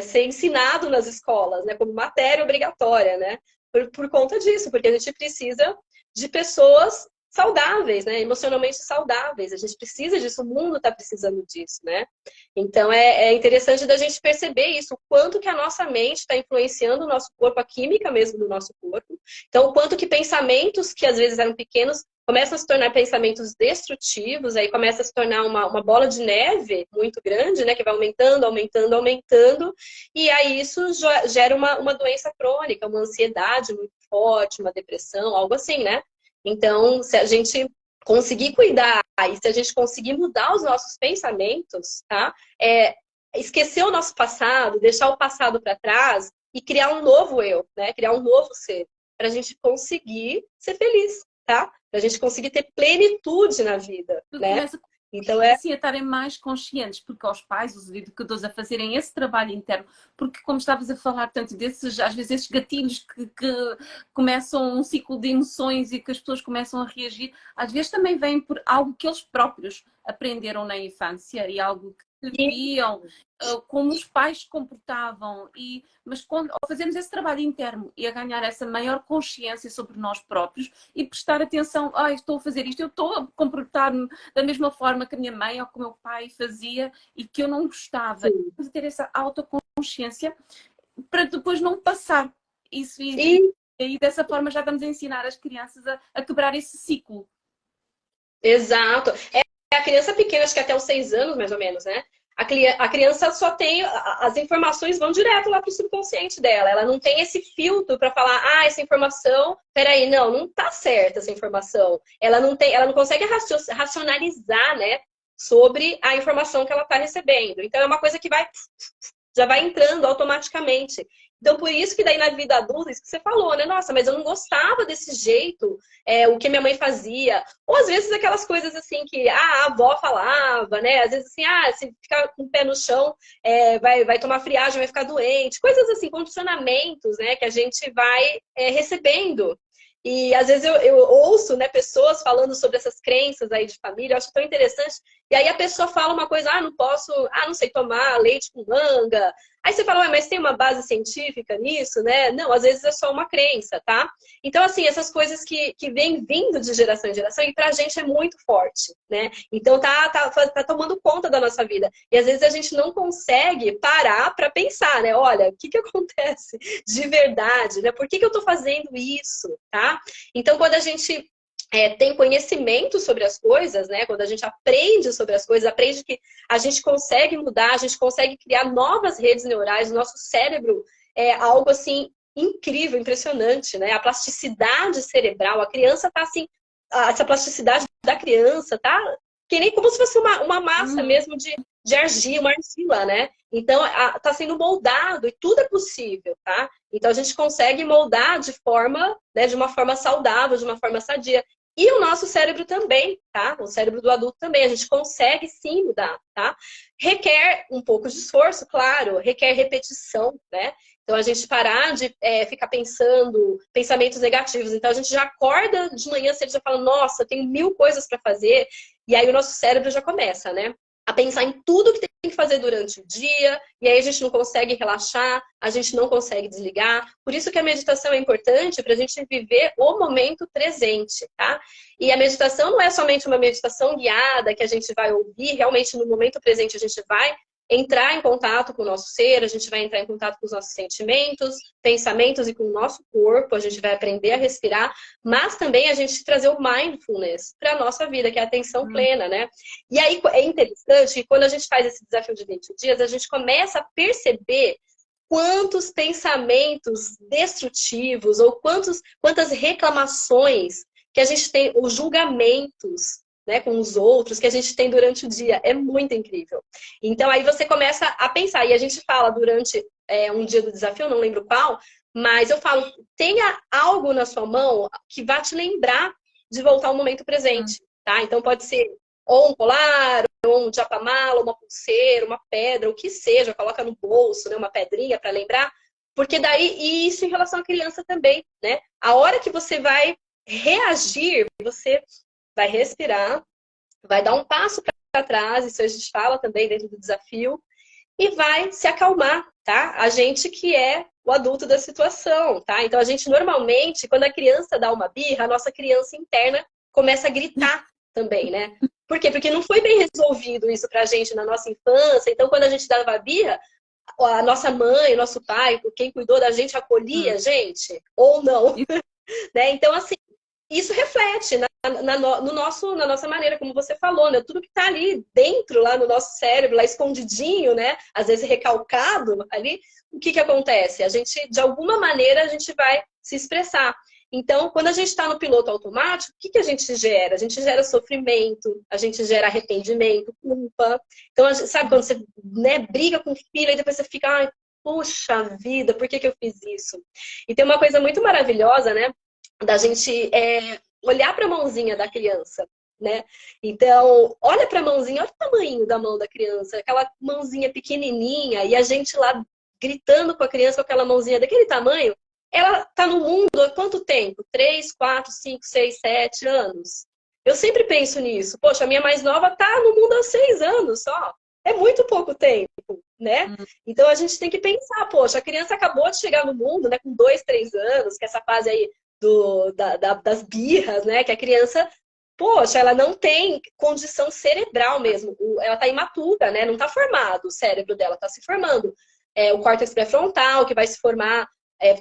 ser ensinado nas escolas, né, como matéria obrigatória, né, por conta disso, porque a gente precisa de pessoas saudáveis, né, emocionalmente saudáveis. A gente precisa disso, o mundo está precisando disso, né? Então é interessante da gente perceber isso, o quanto que a nossa mente está influenciando o nosso corpo, a química mesmo do nosso corpo. Então, o quanto que pensamentos que às vezes eram pequenos começam a se tornar pensamentos destrutivos, aí começa a se tornar uma bola de neve muito grande, né? Que vai aumentando, aumentando, aumentando, e aí isso gera uma doença crônica, uma ansiedade muito forte, uma depressão, algo assim, né? Então, se a gente conseguir cuidar e se a gente conseguir mudar os nossos pensamentos, tá? Esquecer o nosso passado, deixar o passado para trás e criar um novo eu, né? Criar um novo ser, para a gente conseguir ser feliz, tá? para a gente conseguir ter plenitude na vida, né? Então assim a estarem mais conscientes, porque aos pais, os educadores, a fazerem esse trabalho interno, porque como estavas a falar, portanto, desses, às vezes esses gatilhos que começam um ciclo de emoções e que as pessoas começam a reagir, às vezes também vêm por algo que eles próprios aprenderam na infância e algo que viam, como os pais se comportavam, mas quando, ao fazermos esse trabalho interno e a ganhar essa maior consciência sobre nós próprios e prestar atenção, estou a fazer isto, eu estou a comportar-me da mesma forma que a minha mãe ou que o meu pai fazia e que eu não gostava, de ter essa autoconsciência para depois não passar isso e dessa forma já estamos a ensinar as crianças a quebrar esse ciclo. Exato. A criança pequena, acho que até os 6 anos, mais ou menos, né? A criança só tem... As informações vão direto lá para o subconsciente dela. Ela não tem esse filtro para falar, essa informação... Peraí, não tá certa essa informação. Ela não consegue racionalizar, né? Sobre a informação que ela está recebendo. Então, é uma coisa que já vai entrando automaticamente. Então, por isso que daí na vida adulta, isso que você falou, né? Nossa, mas eu não gostava desse jeito, o que minha mãe fazia. Ou às vezes aquelas coisas assim que a avó falava, né? Às vezes assim, se ficar com o pé no chão, vai tomar friagem, vai ficar doente. Coisas assim, condicionamentos, né? Que a gente vai recebendo. E às vezes eu ouço, né, pessoas falando sobre essas crenças aí de família, eu acho tão interessante. E aí a pessoa fala uma coisa, não posso, não sei tomar leite com manga. Aí você fala, mas tem uma base científica nisso, né? Não, às vezes é só uma crença, tá? Então, assim, essas coisas que vêm vindo de geração em geração, e pra gente é muito forte, né? Então tá tomando conta da nossa vida. E às vezes a gente não consegue parar pra pensar, né? Olha, o que acontece de verdade, né? Por que eu tô fazendo isso, tá? Então, quando a gente tem conhecimento sobre as coisas, né? Quando a gente aprende sobre as coisas, aprende que a gente consegue mudar, a gente consegue criar novas redes neurais, o nosso cérebro é algo assim incrível, impressionante, né? A plasticidade cerebral, a criança tá assim, essa plasticidade da criança tá que nem como se fosse uma massa mesmo de argila, uma argila, né? Então, tá sendo moldado e tudo é possível, tá? Então, a gente consegue moldar de forma, né, de uma forma saudável, de uma forma sadia. E o nosso cérebro também, tá? O cérebro do adulto também. A gente consegue sim mudar, tá? Requer um pouco de esforço, claro. Requer repetição, né? Então, a gente parar de ficar pensando pensamentos negativos. Então, a gente já acorda de manhã cedo e já fala, nossa, eu tenho 1000 coisas para fazer. E aí, o nosso cérebro já começa, né? A pensar em tudo que tem que fazer durante o dia, e aí a gente não consegue relaxar, a gente não consegue desligar. Por isso que a meditação é importante para a gente viver o momento presente, tá? E a meditação não é somente uma meditação guiada que a gente vai ouvir, realmente no momento presente a gente vai entrar em contato com o nosso ser, a gente vai entrar em contato com os nossos sentimentos, pensamentos e com o nosso corpo, a gente vai aprender a respirar, mas também a gente trazer o mindfulness para a nossa vida, que é a atenção plena, né? E aí é interessante que quando a gente faz esse desafio de 20 dias, a gente começa a perceber quantos pensamentos destrutivos ou quantas reclamações que a gente tem, os julgamentos, né, com os outros que a gente tem durante o dia. É muito incrível. Então, aí você começa a pensar. E a gente fala durante um dia do desafio, não lembro qual, mas eu falo, tenha algo na sua mão que vá te lembrar de voltar ao momento presente, tá? Então, pode ser ou um colar, ou um japamala, uma pulseira, uma pedra, o que seja, coloca no bolso, né, uma pedrinha para lembrar, porque daí, e isso em relação à criança também, né? A hora que você vai reagir, você vai respirar, vai dar um passo para trás, isso a gente fala também dentro do desafio, e vai se acalmar, tá? A gente que é o adulto da situação, tá? Então a gente normalmente, quando a criança dá uma birra, a nossa criança interna começa a gritar também, né? Por quê? Porque não foi bem resolvido isso pra gente na nossa infância, então quando a gente dava birra, a nossa mãe, o nosso pai, quem cuidou da gente, acolhia a gente, ou não, né? Então assim, isso reflete na nossa maneira, como você falou, né? Tudo que está ali dentro, lá no nosso cérebro, lá escondidinho, né? Às vezes recalcado ali, o que acontece? A gente, de alguma maneira, a gente vai se expressar. Então, quando a gente está no piloto automático, o que a gente gera? A gente gera sofrimento, a gente gera arrependimento, culpa. Então, sabe quando você, né, briga com o filho e depois você fica, ai, puxa vida, por que eu fiz isso? E tem uma coisa muito maravilhosa, né? Da gente olhar para a mãozinha da criança, né? Então, olha para a mãozinha, olha o tamanho da mão da criança, aquela mãozinha pequenininha, e a gente lá gritando com a criança com aquela mãozinha daquele tamanho, ela está no mundo há quanto tempo? 3, 4, 5, 6, 7 anos. Eu sempre penso nisso. Poxa, a minha mais nova está no mundo há 6 anos só. É muito pouco tempo, né? Então a gente tem que pensar, poxa, a criança acabou de chegar no mundo, né, com 2, 3 anos, que é essa fase aí das birras, né? Que a criança, poxa, ela não tem condição cerebral mesmo. Ela está imatura, né? Não está formado, o cérebro dela está se formando. O córtex pré-frontal, que vai se formar,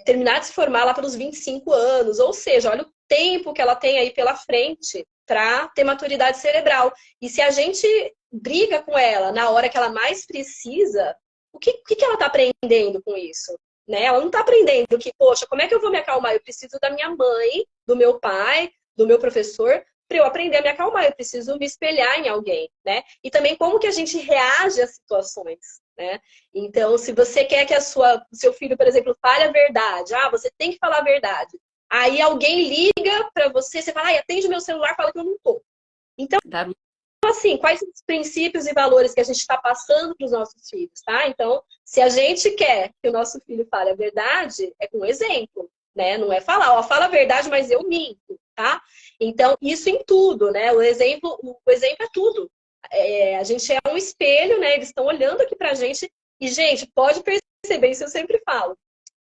terminar de se formar lá pelos 25 anos. Ou seja, olha o tempo que ela tem aí pela frente para ter maturidade cerebral. E se a gente briga com ela na hora que ela mais precisa, o que ela está aprendendo com isso? Né? Ela não está aprendendo que, poxa, como é que eu vou me acalmar? Eu preciso da minha mãe, do meu pai, do meu professor, para eu aprender a me acalmar. Eu preciso me espelhar em alguém, né? E também como que a gente reage às situações, né? Então, se você quer que o seu filho, por exemplo, fale a verdade, você tem que falar a verdade. Aí alguém liga para você, você fala, atende o meu celular, fala que eu não tô. Então, assim, quais são os princípios e valores que a gente está passando para os nossos filhos, tá? Então, se a gente quer que o nosso filho fale a verdade, é com exemplo, né? Não é falar, fala a verdade, mas eu minto, tá? Então, isso em tudo, né? O exemplo é tudo. A gente é um espelho, né? Eles estão olhando aqui pra gente e, gente, pode perceber, isso eu sempre falo.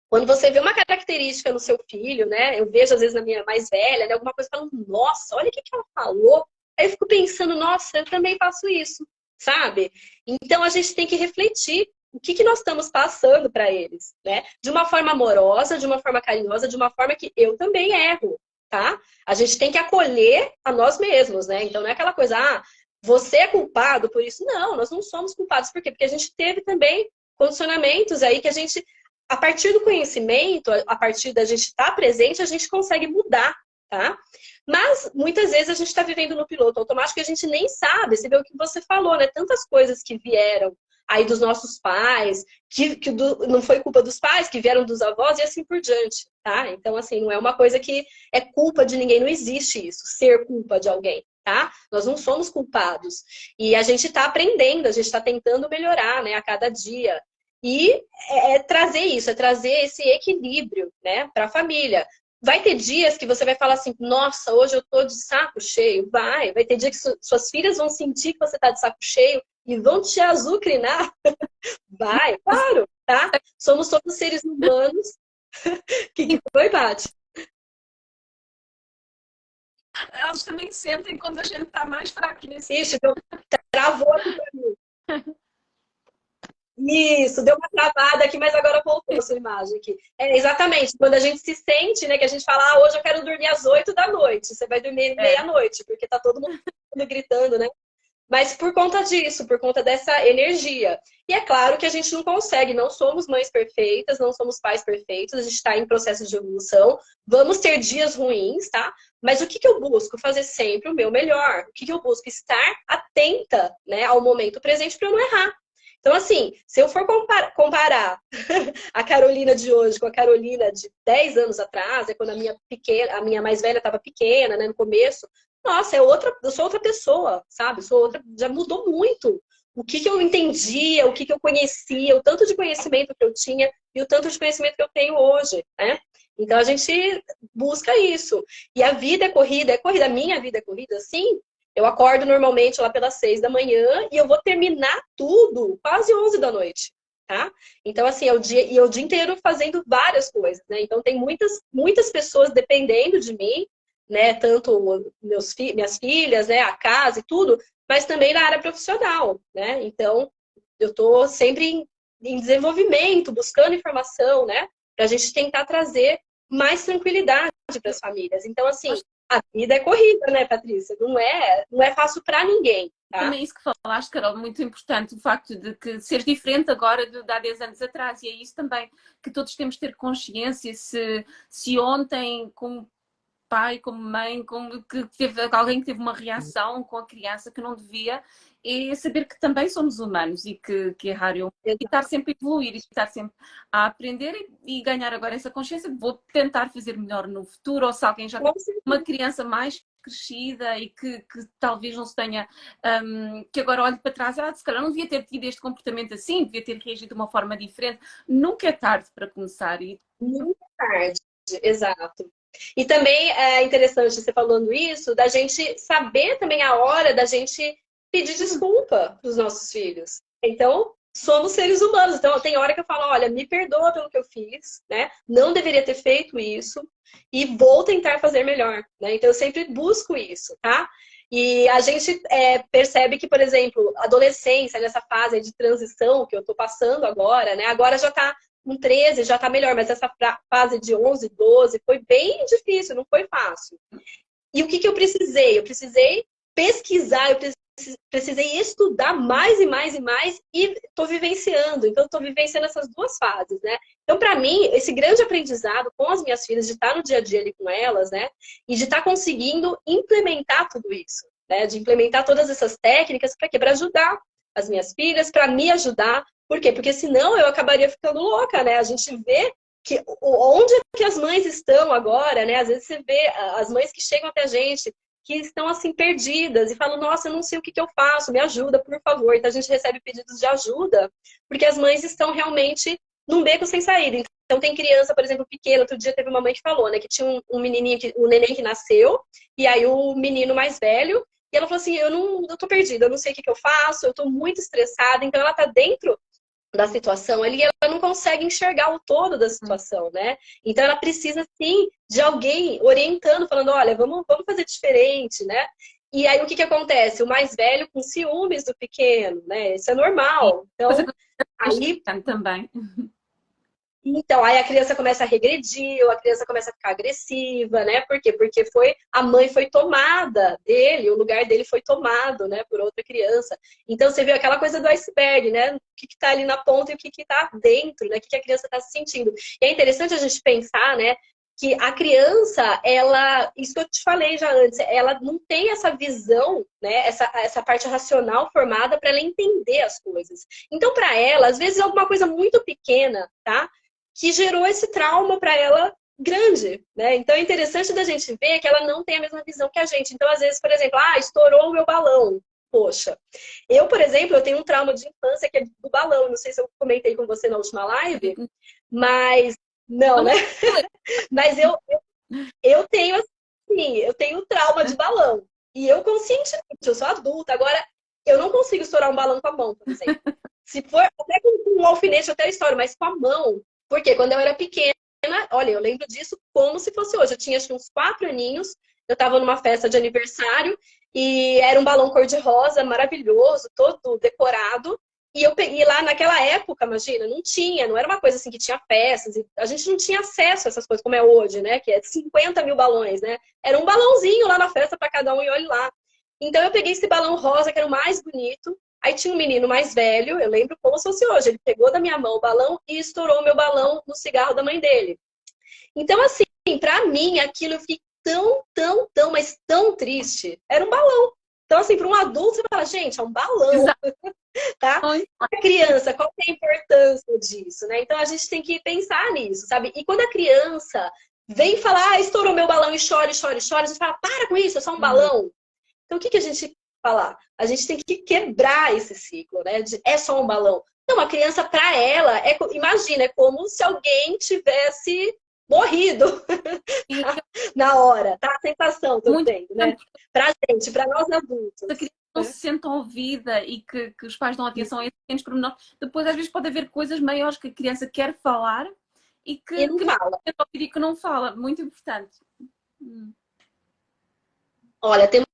Quando você vê uma característica no seu filho, né? Eu vejo, às vezes, na minha mais velha, né? Alguma coisa falando, nossa, olha o que ela falou. Aí eu fico pensando, nossa, eu também faço isso, sabe? Então a gente tem que refletir o que nós estamos passando para eles, né? De uma forma amorosa, de uma forma carinhosa, de uma forma que eu também erro, tá? A gente tem que acolher a nós mesmos, né? Então não é aquela coisa, você é culpado por isso. Não, nós não somos culpados. Por quê? Porque a gente teve também condicionamentos aí que a gente, a partir do conhecimento, a partir da gente estar presente, a gente consegue mudar, tá? Mas, muitas vezes, a gente está vivendo no piloto automático e a gente nem sabe. Você vê o que você falou, né? Tantas coisas que vieram aí dos nossos pais, não foi culpa dos pais, que vieram dos avós e assim por diante, tá? Então, assim, não é uma coisa que é culpa de ninguém. Não existe isso, ser culpa de alguém, tá? Nós não somos culpados. E a gente está aprendendo, a gente está tentando melhorar, né? A cada dia. E trazer isso, é trazer esse equilíbrio, né? Para a família. Vai ter dias que você vai falar assim, nossa, hoje eu tô de saco cheio. Vai ter dia que suas filhas vão sentir que você tá de saco cheio e vão te azucrinar. Vai, claro, tá? Somos todos seres humanos. Que foi, Paty? Elas também sentem quando a gente tá mais fraco nesse. Ixi, travou aqui pra mim. Isso, deu uma travada aqui, mas agora voltou a sua imagem aqui. Exatamente, quando a gente se sente, né, que a gente fala, hoje eu quero dormir às 8 da noite. Você vai dormir meia-noite, porque tá todo mundo gritando, né? Mas por conta disso, por conta dessa energia. E é claro que a gente não consegue, não somos mães perfeitas, não somos pais perfeitos, a gente está em processo de evolução. Vamos ter dias ruins, tá? Mas o que eu busco? Fazer sempre o meu melhor. O que eu busco? Estar atenta, né, ao momento presente para eu não errar. Então, assim, se eu for comparar a Carolina de hoje com a Carolina de 10 anos atrás, quando a minha mais velha estava pequena, né, no começo, nossa, eu sou outra pessoa, sabe? Já mudou muito. O que eu entendia, o que eu conhecia, o tanto de conhecimento que eu tinha e o tanto de conhecimento que eu tenho hoje, né? Então a gente busca isso. E a vida é corrida. A minha vida é corrida, sim. Eu acordo normalmente lá pelas 6 da manhã e eu vou terminar tudo quase 11 da noite, tá? Então, assim, é o dia inteiro fazendo várias coisas, né? Então, tem muitas pessoas dependendo de mim, né? Tanto minhas filhas, né? A casa e tudo, mas também na área profissional, né? Então, eu estou sempre em desenvolvimento, buscando informação, né? Para a gente tentar trazer mais tranquilidade para as famílias. Então, assim, a vida é corrida, né, Patrícia? Não é fácil para ninguém. Tá? Também isso que falaste, Carol, muito importante, o facto de que ser diferente agora de há 10 anos atrás, e é isso também que todos temos de ter consciência, se ontem, pai, como mãe, como que teve alguém que teve uma reação com a criança que não devia, é saber que também somos humanos e que errar é humano. E estar sempre a evoluir e estar sempre a aprender e ganhar agora essa consciência de vou tentar fazer melhor no futuro, ou se alguém já tem uma criança mais crescida e que talvez não se tenha, que agora olhe para trás, se calhar não devia ter tido este comportamento assim, devia ter reagido de uma forma diferente. Nunca é tarde para começar. Nunca é tarde, exato. E também é interessante você falando isso, da gente saber também a hora da gente pedir desculpa para os nossos filhos. Então, somos seres humanos. Então, tem hora que eu falo, olha, me perdoa pelo que eu fiz, né? Não deveria ter feito isso e vou tentar fazer melhor, né? Então, eu sempre busco isso, tá? E a gente percebe que, por exemplo, adolescência, nessa fase de transição que eu tô passando agora, né? Agora já tá com 13, já tá melhor, mas essa fase de 11, 12 foi bem difícil, não foi fácil. E o que que eu precisei? Eu precisei pesquisar, eu precisei estudar mais e mais e mais e estou vivenciando. Então, estou vivenciando essas duas fases, né? Então, para mim, esse grande aprendizado com as minhas filhas, de estar no dia a dia ali com elas, né? E de estar conseguindo implementar tudo isso, né? De implementar todas essas técnicas, para quê? Para ajudar as minhas filhas, para me ajudar. Por quê? Porque senão eu acabaria ficando louca, né? A gente vê que onde é que as mães estão agora, né? Às vezes você vê as mães que chegam até a gente, que estão assim perdidas e falam, nossa, eu não sei o que que eu faço, me ajuda, por favor. Então a gente recebe pedidos de ajuda, porque as mães estão realmente num beco sem saída. Então tem criança, por exemplo, pequena, outro dia teve uma mãe que falou, né, que tinha um menininho, um neném que nasceu, e aí o menino mais velho, e ela falou assim, eu tô perdida, eu não sei o que que eu faço, eu tô muito estressada. Então ela tá dentro da situação ali, ela não consegue enxergar o todo da situação, né? Então ela precisa sim de alguém orientando, falando, olha, vamos fazer diferente, né? E aí o que que acontece? O mais velho com ciúmes do pequeno, né? Isso é normal. Então, aí também. então, aí a criança começa a regredir, ou a criança começa a ficar agressiva, né? Por quê? Porque a mãe foi tomada dele, o lugar dele foi tomado, né, por outra criança. Então, você viu aquela coisa do iceberg, né? O que que tá ali na ponta e o que que tá dentro, né? O que que a criança tá sentindo. E é interessante a gente pensar, né, que a criança, isso que eu te falei já antes, ela não tem essa visão, né, essa parte racional formada para ela entender as coisas. Então, para ela, às vezes é alguma coisa muito pequena, tá? Que gerou esse trauma para ela grande, né? Então é interessante da gente ver que ela não tem a mesma visão que a gente. Então, às vezes, por exemplo, estourou o meu balão. Poxa, eu, por exemplo, eu tenho um trauma de infância que é do balão. Não sei se eu comentei com você na última live, mas não, né? Mas eu tenho assim, eu tenho trauma de balão. E eu conscientemente, eu sou adulta. Agora, eu não consigo estourar um balão com a mão, por exemplo. Se for até com um alfinete, até a história, mas com a mão. Porque quando eu era pequena, olha, eu lembro disso como se fosse hoje. Eu tinha acho que uns 4 aninhos, eu estava numa festa de aniversário e era um balão cor-de-rosa, maravilhoso, todo decorado. E eu peguei lá naquela época, imagina, não era uma coisa assim que tinha festas, a gente não tinha acesso a essas coisas como é hoje, né? Que é 50 mil balões, né? Era um balãozinho lá na festa para cada um e olhe lá. Então eu peguei esse balão rosa, que era o mais bonito. Aí tinha um menino mais velho, eu lembro como se fosse hoje. Ele pegou da minha mão o balão e estourou o meu balão no cigarro da mãe dele. Então, assim, pra mim, aquilo eu fiquei mas tão triste. Era um balão. Então, assim, para um adulto, você fala, gente, é um balão. Tá? A criança, qual é a importância disso, né? Então, a gente tem que pensar nisso, sabe? E quando a criança vem falar, estourou meu balão e chora, a gente fala, para com isso, é só um balão. Então, o que a gente falar? A gente tem que quebrar esse ciclo, né? É só um balão. Não, a criança, para ela, imagina, é como se alguém tivesse morrido na hora, tá? A sensação que eu tenho, né? Pra gente, pra nós adultos. A criança não se sente ouvida e que os pais dão atenção a esses pequenos pormenores. Depois, às vezes, pode haver coisas maiores que a criança quer falar e que não fala. E que não fala. Muito importante. Olha, temos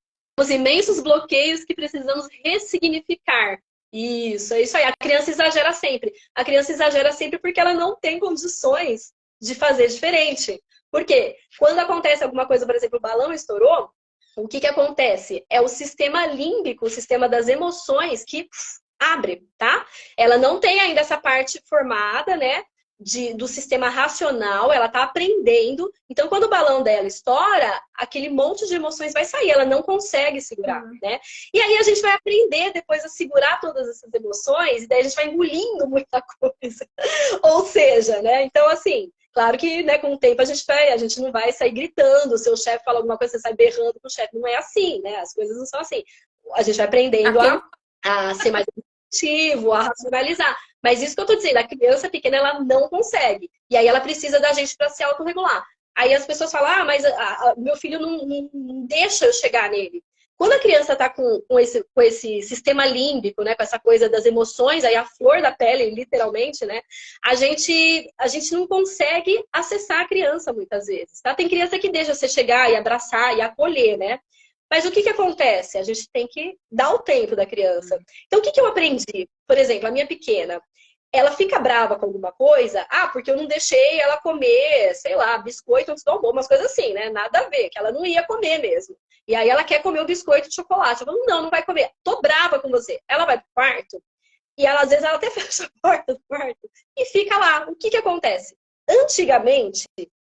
imensos bloqueios que precisamos ressignificar. Isso, é isso aí. A criança exagera sempre. A criança exagera sempre porque ela não tem condições de fazer diferente. Por quê? Quando acontece alguma coisa, por exemplo, o balão estourou, o que acontece? É o sistema límbico, o sistema das emoções que abre, tá? Ela não tem ainda essa parte formada, né? do sistema racional, ela tá aprendendo. Então, quando o balão dela estoura, aquele monte de emoções vai sair, ela não consegue segurar, né? E aí a gente vai aprender depois a segurar todas essas emoções, e daí a gente vai engolindo muita coisa. Ou seja, né? Então, assim, claro que, né, com o tempo a gente não vai sair gritando, o seu chefe fala alguma coisa, você sai berrando com o chefe. Não é assim, né? As coisas não são assim. A gente vai aprendendo a ser mais objetivo, a racionalizar. Mas isso que eu tô dizendo, a criança pequena, ela não consegue. E aí ela precisa da gente para se autorregular. Aí as pessoas falam, mas meu filho não deixa eu chegar nele. Quando a criança está com esse sistema límbico, né, com essa coisa das emoções, aí a flor da pele, literalmente, né, a gente não consegue acessar a criança muitas vezes, tá? Tem criança que deixa você chegar e abraçar e acolher, né? Mas o que acontece? A gente tem que dar o tempo da criança. Então, o que eu aprendi? Por exemplo, a minha pequena, ela fica brava com alguma coisa, porque eu não deixei ela comer, sei lá, biscoito antes do almoço, umas coisas assim, né? Nada a ver, que ela não ia comer mesmo. E aí ela quer comer o biscoito de chocolate. Eu falo, não vai comer. Tô brava com você. Ela vai pro quarto, e ela, às vezes, ela até fecha a porta do quarto e fica lá. O que acontece? Antigamente,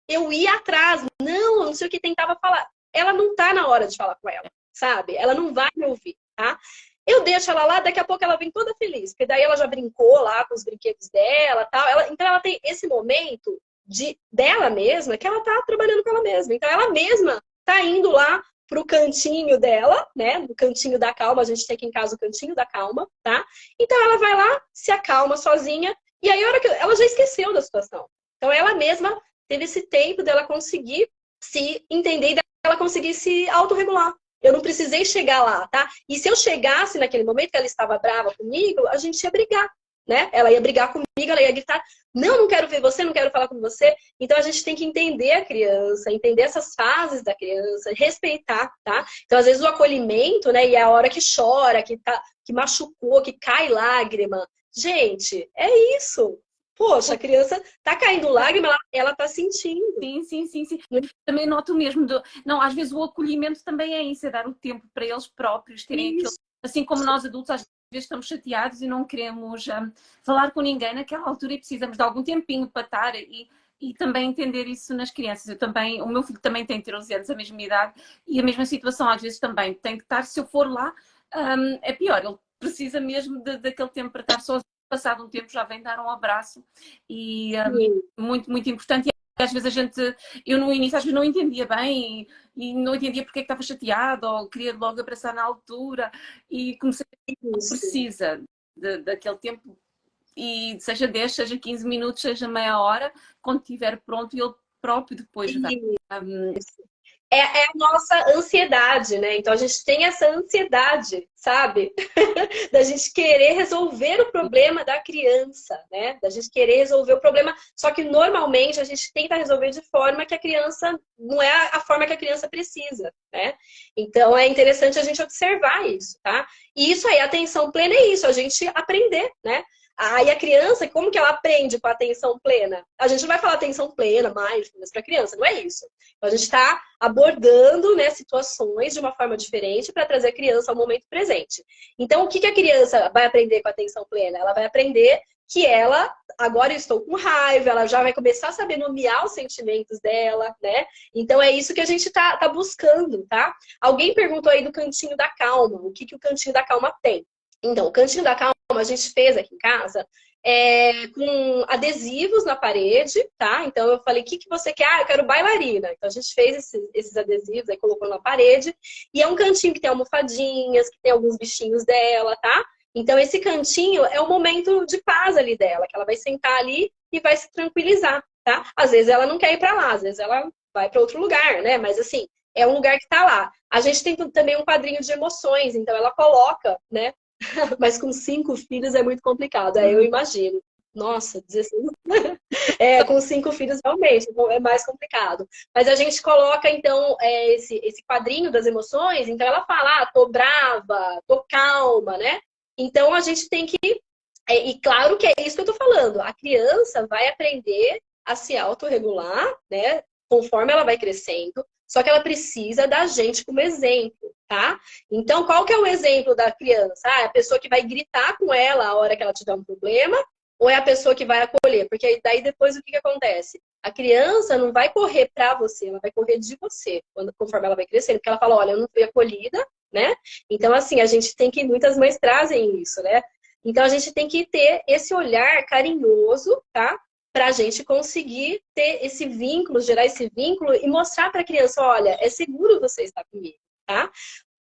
eu ia atrás, não sei o que tentava falar. Ela não tá na hora de falar com ela, sabe? Ela não vai me ouvir, tá? Eu deixo ela lá, daqui a pouco ela vem toda feliz, porque daí ela já brincou lá com os brinquedos dela, tal. Então ela tem esse momento dela mesma, que ela tá trabalhando com ela mesma. Então ela mesma tá indo lá pro cantinho dela, né? No cantinho da calma, a gente tem aqui em casa o cantinho da calma, tá? Então ela vai lá, se acalma sozinha, e aí a hora que ela já esqueceu da situação. Então ela mesma teve esse tempo dela conseguir se entender e dela conseguir se autorregular. Eu não precisei chegar lá, tá? E se eu chegasse naquele momento que ela estava brava comigo, a gente ia brigar, né? Ela ia brigar comigo, ela ia gritar, não quero ver você, não quero falar com você. Então a gente tem que entender a criança, entender essas fases da criança, respeitar, tá? Então às vezes o acolhimento, né? E é a hora que chora, que machucou, que cai lágrima. Gente, é isso. Poxa, a criança tá caindo lágrima, ela tá sentindo. Sim. Também noto mesmo. Não, às vezes o acolhimento também é isso, é dar o tempo para eles próprios terem aquilo. Assim como nós adultos, às vezes estamos chateados e não queremos falar com ninguém naquela altura e precisamos de algum tempinho para estar e também entender isso nas crianças. O meu filho também tem 13 anos, a mesma idade, e a mesma situação às vezes também tem que estar, se eu for lá, é pior, ele precisa mesmo daquele tempo para estar sozinho. Passado um tempo já vem dar um abraço e muito, muito importante. E às vezes eu no início às vezes não entendia bem e não entendia porque é que estava chateado ou queria logo abraçar na altura e comecei a precisa daquele tempo e seja 10, seja 15 minutos, seja meia hora, quando estiver pronto ele próprio depois vai. É a nossa ansiedade, né? Então a gente tem essa ansiedade, sabe? Da gente querer resolver o problema da criança, né? Da gente querer resolver o problema. Só que normalmente a gente tenta resolver de forma que a criança não é a forma que a criança precisa, né? Então é interessante a gente observar isso, tá? E isso aí, atenção plena é isso, a gente aprender, né? Aí a criança, como que ela aprende com a atenção plena? A gente não vai falar atenção plena, mindfulness para a criança, não é isso. Então, a gente está abordando, né, situações de uma forma diferente para trazer a criança ao momento presente. Então, o que a criança vai aprender com a atenção plena? Ela vai aprender que agora eu estou com raiva, ela já vai começar a saber nomear os sentimentos dela, né? Então, é isso que a gente tá buscando, tá? Alguém perguntou aí do cantinho da calma, o que o cantinho da calma tem? Então, o cantinho da calma a gente fez aqui em casa com adesivos na parede, tá? Então eu falei, o que você quer? Eu quero bailarina. Então a gente fez esses adesivos, aí colocou na parede. E é um cantinho que tem almofadinhas, que tem alguns bichinhos dela, tá? Então esse cantinho é o momento de paz ali dela, que ela vai sentar ali e vai se tranquilizar, tá? Às vezes ela não quer ir pra lá, às vezes ela vai para outro lugar, né? Mas assim, é um lugar que tá lá. A gente tem também um quadrinho de emoções, então ela coloca, né? Mas com 5 filhos é muito complicado. Aí eu imagino. Nossa, 16. Com 5 filhos realmente é mais complicado. Mas a gente coloca, então, esse quadrinho das emoções. Então ela fala, tô brava, tô calma, né? Então a gente tem que... E claro que é isso que eu tô falando. A criança vai aprender a se autorregular, né? Conforme ela vai crescendo. Só que ela precisa da gente como exemplo, tá? Então, qual que é o exemplo da criança? A pessoa que vai gritar com ela a hora que ela tiver um problema ou é a pessoa que vai acolher? Porque aí, daí depois o que acontece? A criança não vai correr para você, ela vai correr de você, conforme ela vai crescendo. Porque ela fala, olha, eu não fui acolhida, né? Então, assim, a gente tem que, muitas mães trazem isso, né? Então, a gente tem que ter esse olhar carinhoso, tá? Para a gente conseguir ter esse vínculo, gerar esse vínculo e mostrar para a criança, olha, é seguro você estar comigo, tá?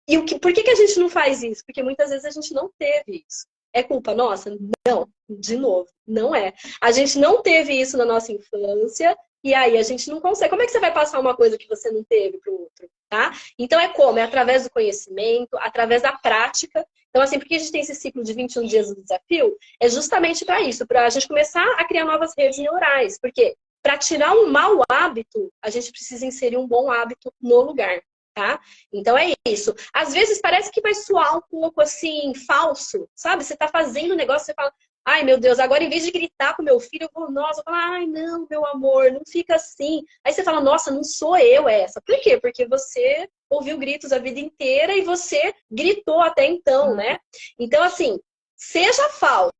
E por que a gente não faz isso? Porque muitas vezes a gente não teve isso. É culpa nossa? Não, de novo, não é. A gente não teve isso na nossa infância e aí a gente não consegue. Como é que você vai passar uma coisa que você não teve para o outro, tá? Então é como? É através do conhecimento, através da prática. Então, assim, por que a gente tem esse ciclo de 21 dias do desafio? É justamente para isso, para a gente começar a criar novas redes neurais. Porque para tirar um mau hábito, a gente precisa inserir um bom hábito no lugar. Tá? Então é isso. Às vezes parece que vai soar um pouco assim, falso, sabe? Você tá fazendo um negócio, você fala, ai meu Deus, agora em vez de gritar com meu filho, eu vou, nossa, eu falo, ai não, meu amor, não fica assim. Aí você fala, nossa, não sou eu essa. Por quê? Porque você ouviu gritos a vida inteira e você gritou até então, né? Então, assim, seja falso.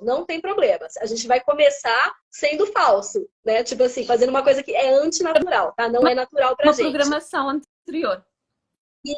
Não tem problema. A gente vai começar sendo falso, né? Tipo assim, fazendo uma coisa que é antinatural, tá? Não é natural pra Uma gente. programação anterior.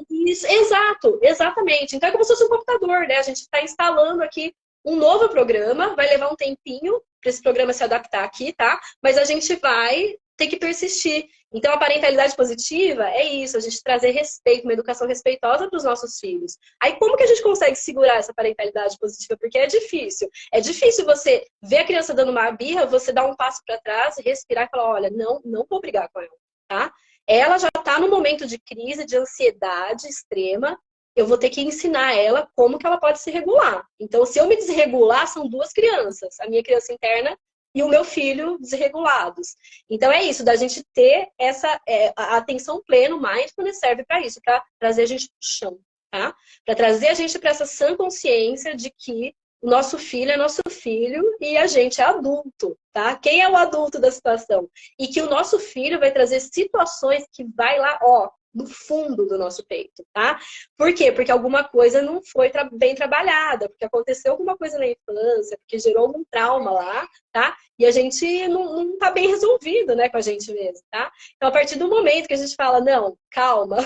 Isso, exato, exatamente. Então é como se fosse um computador, né? A gente está instalando aqui um novo programa, vai levar um tempinho para esse programa se adaptar aqui, tá? Mas a gente vai ter que persistir. Então a parentalidade positiva é isso, a gente trazer respeito, uma educação respeitosa para os nossos filhos. Aí como que a gente consegue segurar essa parentalidade positiva? Porque é difícil. É difícil você ver a criança dando uma birra, você dar um passo para trás, respirar e falar, olha, não vou brigar com ela, tá? Ela já está no momento de crise, de ansiedade extrema. Eu vou ter que ensinar ela como que ela pode se regular. Então, se eu me desregular, são duas crianças. A minha criança interna e o meu filho desregulados. Então, é isso, da gente ter essa a atenção plena, o mindfulness serve para isso, para trazer a gente para o chão, tá? Para trazer a gente para essa sã consciência de que o nosso filho é nosso filho e a gente é adulto, tá? Quem é o adulto da situação? E que o nosso filho vai trazer situações que vai lá, ó, no fundo do nosso peito, tá? Por quê? Porque alguma coisa não foi bem trabalhada, porque aconteceu alguma coisa na infância, porque gerou algum trauma lá, tá? E a gente não tá bem resolvido, né, com a gente mesmo, tá? Então, a partir do momento que a gente fala, não, calma,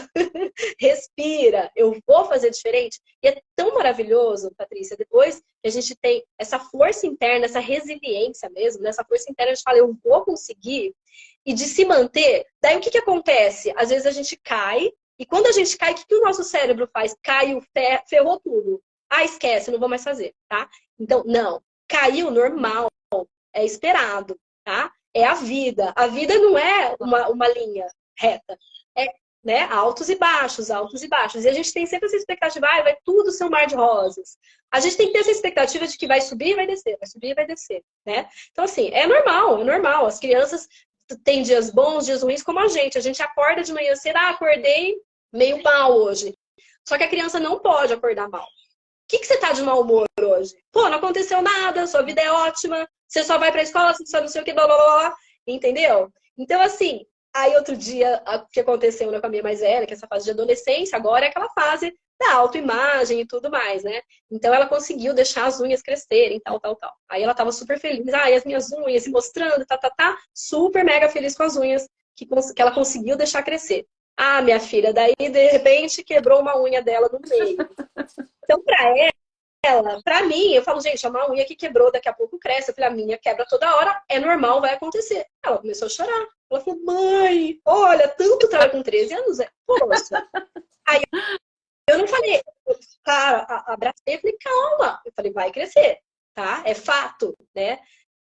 respira, eu vou fazer diferente. E é tão maravilhoso, Patrícia, depois que a gente tem essa força interna, essa resiliência mesmo, né? Essa força interna, a gente fala, eu vou conseguir, e de se manter, daí o que acontece? Às vezes a gente cai, e quando a gente cai, o que o nosso cérebro faz? Caiu, ferrou tudo. Ah, esquece, não vou mais fazer, tá? Então, não, caiu normal, é esperado, tá? É a vida. A vida não é uma linha reta. É, né, altos e baixos, altos e baixos. E a gente tem sempre essa expectativa, ah, vai tudo ser um mar de rosas. A gente tem que ter essa expectativa de que vai subir e vai descer, vai subir e vai descer, né? Então, assim, é normal, é normal. As crianças têm dias bons, dias ruins, como a gente. A gente acorda de manhã cedo, acordei meio mal hoje. Só que a criança não pode acordar mal. O que você tá de mau humor hoje? Pô, não aconteceu nada, sua vida é ótima, você só vai pra escola, você só não sei o que, blá, blá, blá, entendeu? Então, assim, aí outro dia, o que aconteceu, né, com a minha mais velha, que é essa fase de adolescência, agora é aquela fase da autoimagem e tudo mais, né? Então ela conseguiu deixar as unhas crescerem, tal, tal, tal. Aí ela tava super feliz, e as minhas unhas se mostrando, super mega feliz com as unhas que ela conseguiu deixar crescer. Ah, minha filha, daí de repente quebrou uma unha dela no meio. Então, pra mim, eu falo, gente, é uma unha que quebrou, daqui a pouco cresce. Eu falei, a minha quebra toda hora, é normal, vai acontecer. Ela começou a chorar. Ela falou, mãe, olha, tanto trabalho com 13 anos, poxa. Aí eu não falei, cara, abracei e falei, calma. Eu falei, vai crescer, tá? É fato, né?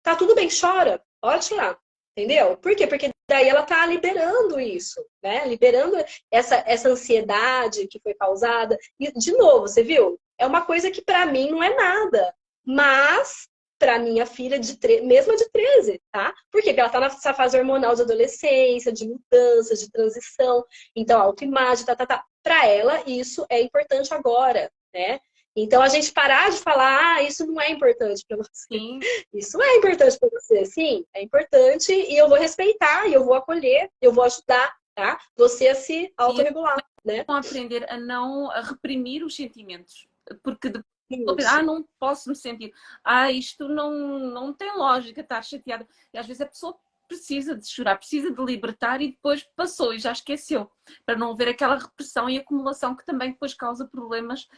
Tá tudo bem, chora, pode chorar. Entendeu? Por quê? Porque daí ela tá liberando isso, né? Liberando essa ansiedade que foi causada. E, de novo, você viu? É uma coisa que pra mim não é nada. Mas, pra minha filha, mesmo de 13, tá? Por quê? Porque ela tá nessa fase hormonal de adolescência, de mudança, de transição. Então, autoimagem, tá. Pra ela, isso é importante agora, né? Então, a gente parar de falar, isso não é importante para você. Sim. Isso é importante para você, sim, é importante e eu vou respeitar, e eu vou acolher, eu vou ajudar, tá? Você a se autorregular, né? Aprender a não reprimir os sentimentos, porque não posso me sentir. Isto não tem lógica estar chateada. E às vezes a pessoa precisa de chorar, precisa de libertar e depois passou e já esqueceu. Para não haver aquela repressão e acumulação que também depois causa problemas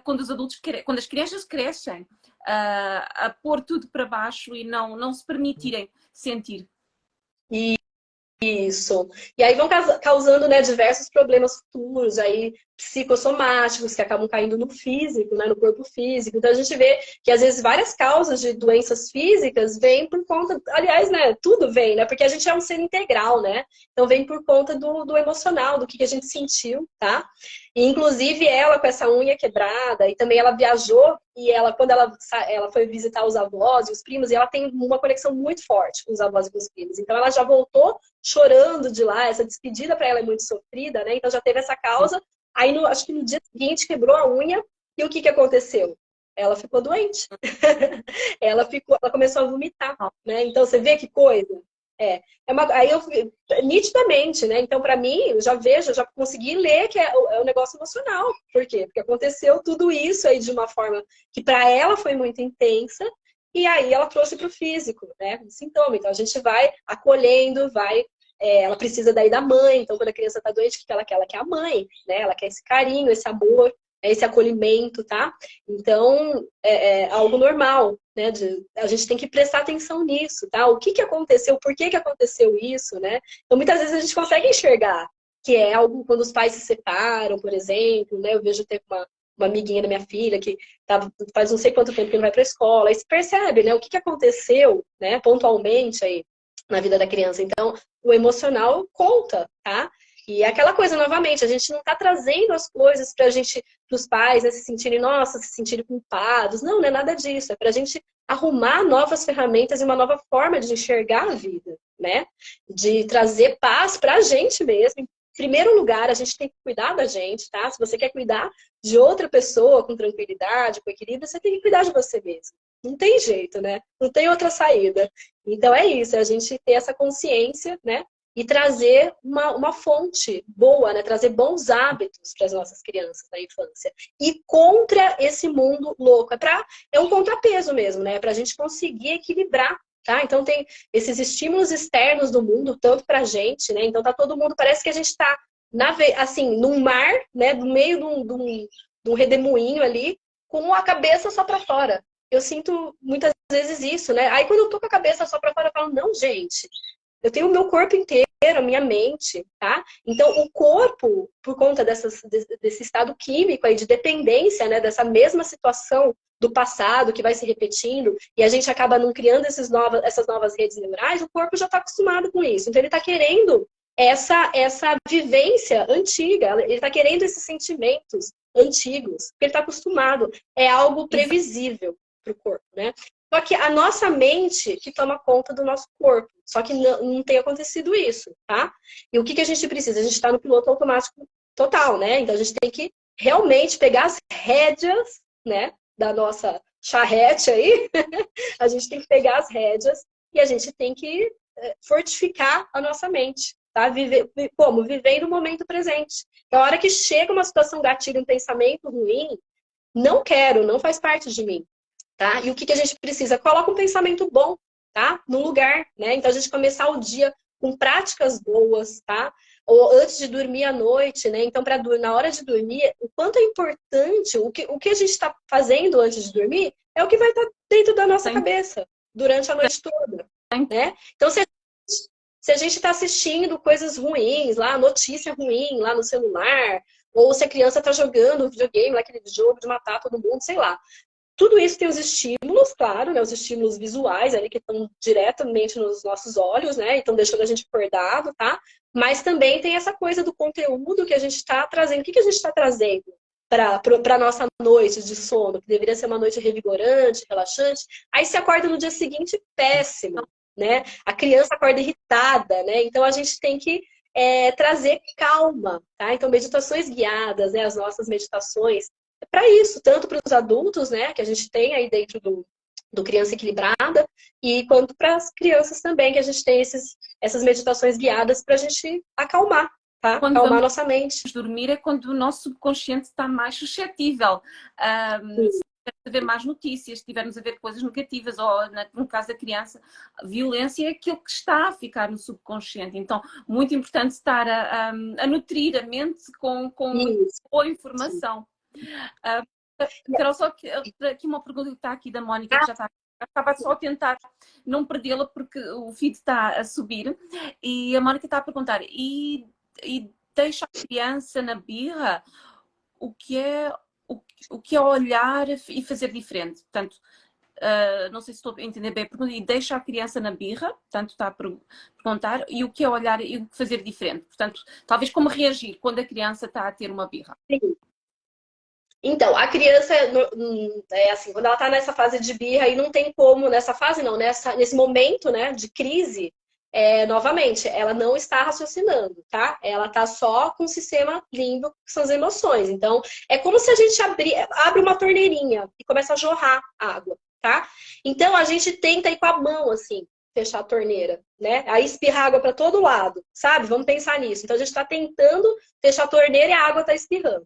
quando os adultos, quando as crianças crescem, a pôr tudo para baixo e não se permitirem sentir. Isso. E aí vão causando, né, diversos problemas futuros, aí psicossomáticos, que acabam caindo no físico, né, no corpo físico. Então a gente vê que às vezes várias causas de doenças físicas vêm por conta, aliás, né, tudo vem, né, porque a gente é um ser integral, né, então vem por conta do emocional, do que a gente sentiu, tá? E inclusive ela com essa unha quebrada, e também ela viajou, e ela, quando ela foi visitar os avós e os primos, e ela tem uma conexão muito forte com os avós e com os primos. Então ela já voltou chorando de lá, essa despedida para ela é muito sofrida, né? Então já teve essa causa. Aí acho que no dia seguinte quebrou a unha, e o que aconteceu? Ela ficou doente. Ela começou a vomitar, né? Então você vê que coisa. Aí eu nitidamente, né? Então, para mim, eu já vejo, eu já consegui ler que é um negócio emocional. Por quê? Porque aconteceu tudo isso aí de uma forma que para ela foi muito intensa, e aí ela trouxe para o físico, né? O sintoma. Então a gente vai acolhendo, ela precisa daí da mãe. Então, quando a criança está doente, o que ela quer? Ela quer a mãe, né? Ela quer esse carinho, esse amor, esse acolhimento, tá? Então, é algo normal, né? A gente tem que prestar atenção nisso, tá? O que aconteceu, por que aconteceu isso, né? Então, muitas vezes a gente consegue enxergar que é algo quando os pais se separam, por exemplo, né? Eu vejo ter uma amiguinha da minha filha que faz não sei quanto tempo que não vai para a escola, aí se percebe, né? O que aconteceu, né? Pontualmente aí na vida da criança. Então, o emocional conta, tá? E é aquela coisa, novamente, a gente não está trazendo as coisas para os pais, né, se sentirem, nossa, se sentirem culpados. Não é nada disso. É para a gente arrumar novas ferramentas e uma nova forma de enxergar a vida, né? De trazer paz para a gente mesmo. Em primeiro lugar, a gente tem que cuidar da gente, tá? Se você quer cuidar de outra pessoa com tranquilidade, com equilíbrio, você tem que cuidar de você mesmo. Não tem jeito, né? Não tem outra saída. Então é isso, é a gente ter essa consciência, né? E trazer uma fonte boa, né? Trazer bons hábitos para as nossas crianças na infância. E contra esse mundo louco. É um contrapeso mesmo, né? Para a gente conseguir equilibrar, tá? Então tem esses estímulos externos do mundo, tanto para a gente, né? Então tá todo mundo, parece que a gente está assim, num mar, né? No meio de um redemoinho ali, com a cabeça só para fora. Eu sinto muitas vezes isso, né? Aí quando eu tô com a cabeça só para fora, eu falo, não, gente, eu tenho o meu corpo inteiro, a minha mente, tá? Então, o corpo, por conta desse estado químico aí de dependência, né? Dessa mesma situação do passado que vai se repetindo, e a gente acaba não criando essas novas redes neurais, o corpo já está acostumado com isso. Então, ele está querendo essa vivência antiga, ele está querendo esses sentimentos antigos, porque ele está acostumado. É algo previsível para o corpo, né? Só que a nossa mente que toma conta do nosso corpo. Só que não tem acontecido isso, tá? E o que a gente precisa? A gente está no piloto automático total, né? Então a gente tem que realmente pegar as rédeas, né? Da nossa charrete aí. A gente tem que pegar as rédeas e a gente tem que fortificar a nossa mente, tá? Como? Viver no momento presente. Então, a hora que chega uma situação gatilho, um pensamento ruim, não quero, não faz parte de mim. Tá? E o que a gente precisa? Coloca um pensamento bom, tá? No lugar, né? Então a gente começar o dia com práticas boas, tá? Ou antes de dormir à noite, né? Então, na hora de dormir, o quanto é importante, o que a gente está fazendo antes de dormir é o que vai estar dentro da nossa cabeça durante a noite toda, né? Então, se a gente está assistindo coisas ruins lá, notícia ruim lá no celular, ou se a criança está jogando videogame, lá, aquele jogo de matar todo mundo, sei lá. Tudo isso tem os estímulos, claro, né? Os estímulos visuais ali que estão diretamente nos nossos olhos, né? Então deixando a gente acordado, tá? Mas também tem essa coisa do conteúdo que a gente está trazendo. O que a gente está trazendo para a nossa noite de sono? Que deveria ser uma noite revigorante, relaxante. Aí você acorda no dia seguinte péssimo, né? A criança acorda irritada, né? Então a gente tem que trazer calma, tá? Então meditações guiadas, né? As nossas meditações para isso, tanto para os adultos, né, que a gente tem aí dentro do Criança Equilibrada, e quanto para as crianças também, que a gente tem essas meditações guiadas para a gente acalmar, tá? Acalmar nossa mente. Dormir é quando o nosso subconsciente está mais suscetível. a ver más notícias, se estivermos a ver coisas negativas, ou no caso da criança, violência é aquilo que está a ficar no subconsciente. Então, muito importante estar a nutrir a mente com muita Isso. boa Sim. informação. Carol, só que aqui uma pergunta que está aqui da Mónica, que já está. Eu estava só a tentar não perdê-la porque o feed está a subir. E a Mónica está a perguntar: e deixa a criança na birra? O que é, o que é olhar e fazer diferente? Portanto, não sei se estou a entender bem a pergunta. E deixa a criança na birra? Portanto, está a perguntar. E o que é olhar e o que fazer diferente? Portanto, talvez como reagir quando a criança está a ter uma birra. Sim. Então, a criança, é assim, quando ela tá nessa fase de birra, aí não tem como, nessa fase não, nesse momento, né, de crise, novamente, ela não está raciocinando, tá? Ela tá só com o sistema límbico, que são as emoções. Então, é como se a gente abre uma torneirinha e começa a jorrar água, tá? Então, a gente tenta ir com a mão, assim, fechar a torneira, né? Aí espirra água para todo lado, sabe? Vamos pensar nisso. Então, a gente está tentando fechar a torneira e a água está espirrando.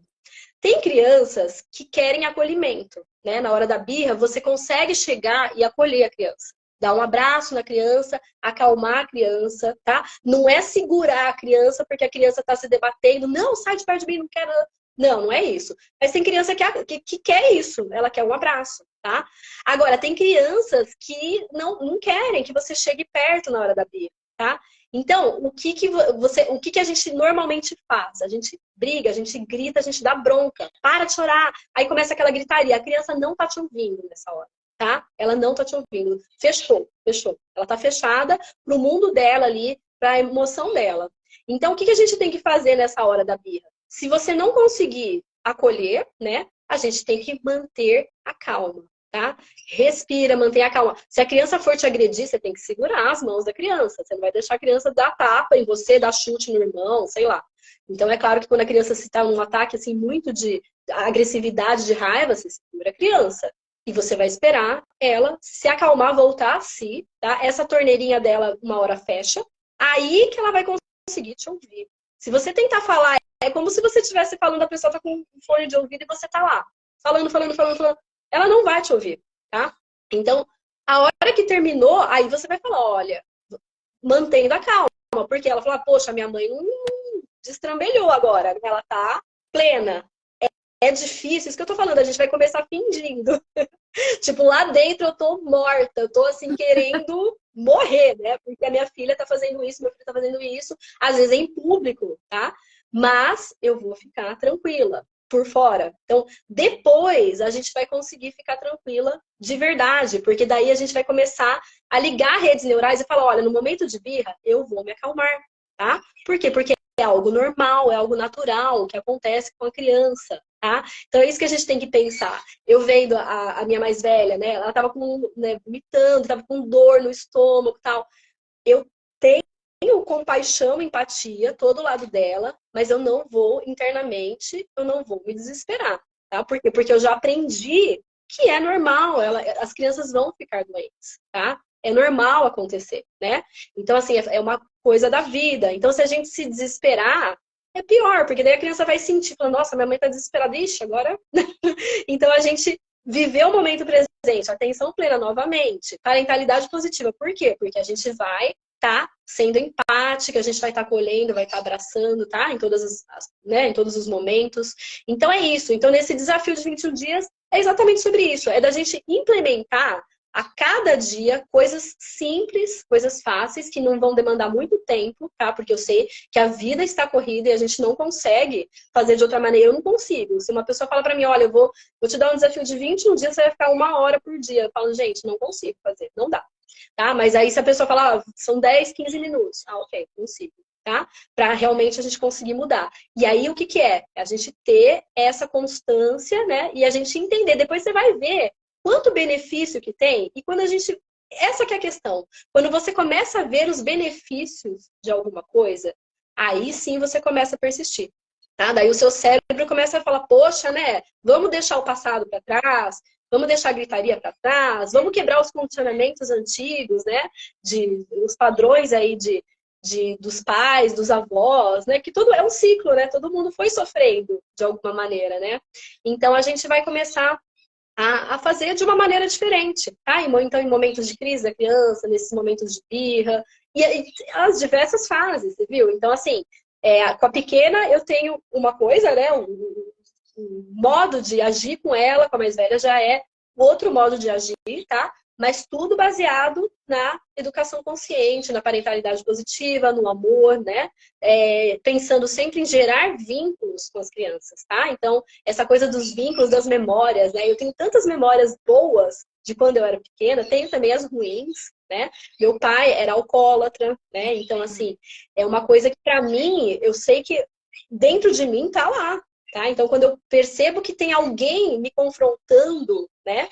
Tem crianças que querem acolhimento, né? Na hora da birra, você consegue chegar e acolher a criança. Dar um abraço na criança, acalmar a criança, tá? Não é segurar a criança porque a criança está se debatendo. Não, sai de perto de mim, não quero. Não, não é isso. Mas tem criança que quer isso. Ela quer um abraço, tá? Agora, tem crianças que não querem que você chegue perto na hora da birra, tá? Então, o que a gente normalmente faz? A gente briga, a gente grita, a gente dá bronca, para de chorar. Aí começa aquela gritaria. A criança não tá te ouvindo nessa hora, tá? Ela não tá te ouvindo. Fechou. Ela tá fechada pro mundo dela ali, pra emoção dela. Então, o que a gente tem que fazer nessa hora da birra? Se você não conseguir acolher, né? A gente tem que manter a calma. Tá? Respira, mantenha a calma. Se a criança for te agredir, você tem que segurar as mãos da criança. Você não vai deixar a criança dar tapa em você, dar chute no irmão, sei lá. Então é claro que quando a criança está num ataque assim muito de agressividade, de raiva, você segura a criança. E você vai esperar ela se acalmar, voltar a si, tá? Essa torneirinha dela uma hora fecha, aí que ela vai conseguir te ouvir. Se você tentar falar, é como se você estivesse falando, a pessoa tá com um fone de ouvido e você tá lá, falando. Ela não vai te ouvir, tá? Então, a hora que terminou, aí você vai falar, olha, mantendo a calma, porque ela fala, poxa, minha mãe não destrambelhou agora, ela tá plena. É difícil, isso que eu tô falando, a gente vai começar fingindo. Tipo, lá dentro eu tô morta, eu tô assim querendo morrer, né? Porque a minha filha tá fazendo isso, meu filho tá fazendo isso, às vezes em público, tá? Mas eu vou ficar tranquila por fora. Então, depois a gente vai conseguir ficar tranquila de verdade, porque daí a gente vai começar a ligar redes neurais e falar, olha, no momento de birra, eu vou me acalmar, tá? Por quê? Porque é algo normal, é algo natural que acontece com a criança, tá? Então é isso que a gente tem que pensar. Eu vendo a minha mais velha, né? Ela tava vomitando, tava com dor no estômago e tal. Eu tenho compaixão, empatia, todo lado dela, mas eu não vou internamente, eu não vou me desesperar, tá? Por quê? Porque eu já aprendi que é normal, as crianças vão ficar doentes, tá? É normal acontecer, né? Então, assim, é uma coisa da vida. Então, se a gente se desesperar, é pior, porque daí a criança vai sentir, falando, nossa, minha mãe tá desesperada, ixi, agora... Então, a gente viver o momento presente, atenção plena novamente, parentalidade positiva. Por quê? Porque a gente vai tá sendo empática, a gente vai estar colhendo, vai estar abraçando, tá? Em né, em todos os momentos. Então é isso. Então nesse desafio de 21 dias é exatamente sobre isso. É da gente implementar a cada dia coisas simples, coisas fáceis, que não vão demandar muito tempo, tá? Porque eu sei que a vida está corrida e a gente não consegue fazer de outra maneira. Eu não consigo. Se uma pessoa fala pra mim, olha, eu vou te dar um desafio de 21 dias, você vai ficar 1 hora por dia. Eu falo, gente, não consigo fazer, não dá. Tá? Mas aí se a pessoa falar, são 10, 15 minutos. Ah, ok, consigo. Tá? Para realmente a gente conseguir mudar. E aí o que é? A gente ter essa constância, né? E a gente entender. Depois você vai ver quanto benefício que tem. E quando a gente... Essa que é a questão. Quando você começa a ver os benefícios de alguma coisa, aí sim você começa a persistir. Tá? Daí o seu cérebro começa a falar, poxa, né? Vamos deixar o passado para trás, vamos deixar a gritaria para trás, vamos quebrar os condicionamentos antigos, né? Os padrões aí dos pais, dos avós, né? Que tudo é um ciclo, né? Todo mundo foi sofrendo de alguma maneira, né? Então a gente vai começar a fazer de uma maneira diferente, tá? Então, em momentos de crise da criança, nesses momentos de birra, e as diversas fases, você viu? Então, assim, com a pequena eu tenho uma coisa, né? Um modo de agir com ela, com a mais velha já é outro modo de agir, tá? Mas tudo baseado na educação consciente, na parentalidade positiva, no amor, né? Pensando sempre em gerar vínculos com as crianças, tá? Então, essa coisa dos vínculos, das memórias, né? Eu tenho tantas memórias boas de quando eu era pequena, tenho também as ruins, né? Meu pai era alcoólatra, né? Então, assim, é uma coisa que para mim, eu sei que dentro de mim tá lá, tá? Então, quando eu percebo que tem alguém me confrontando, né?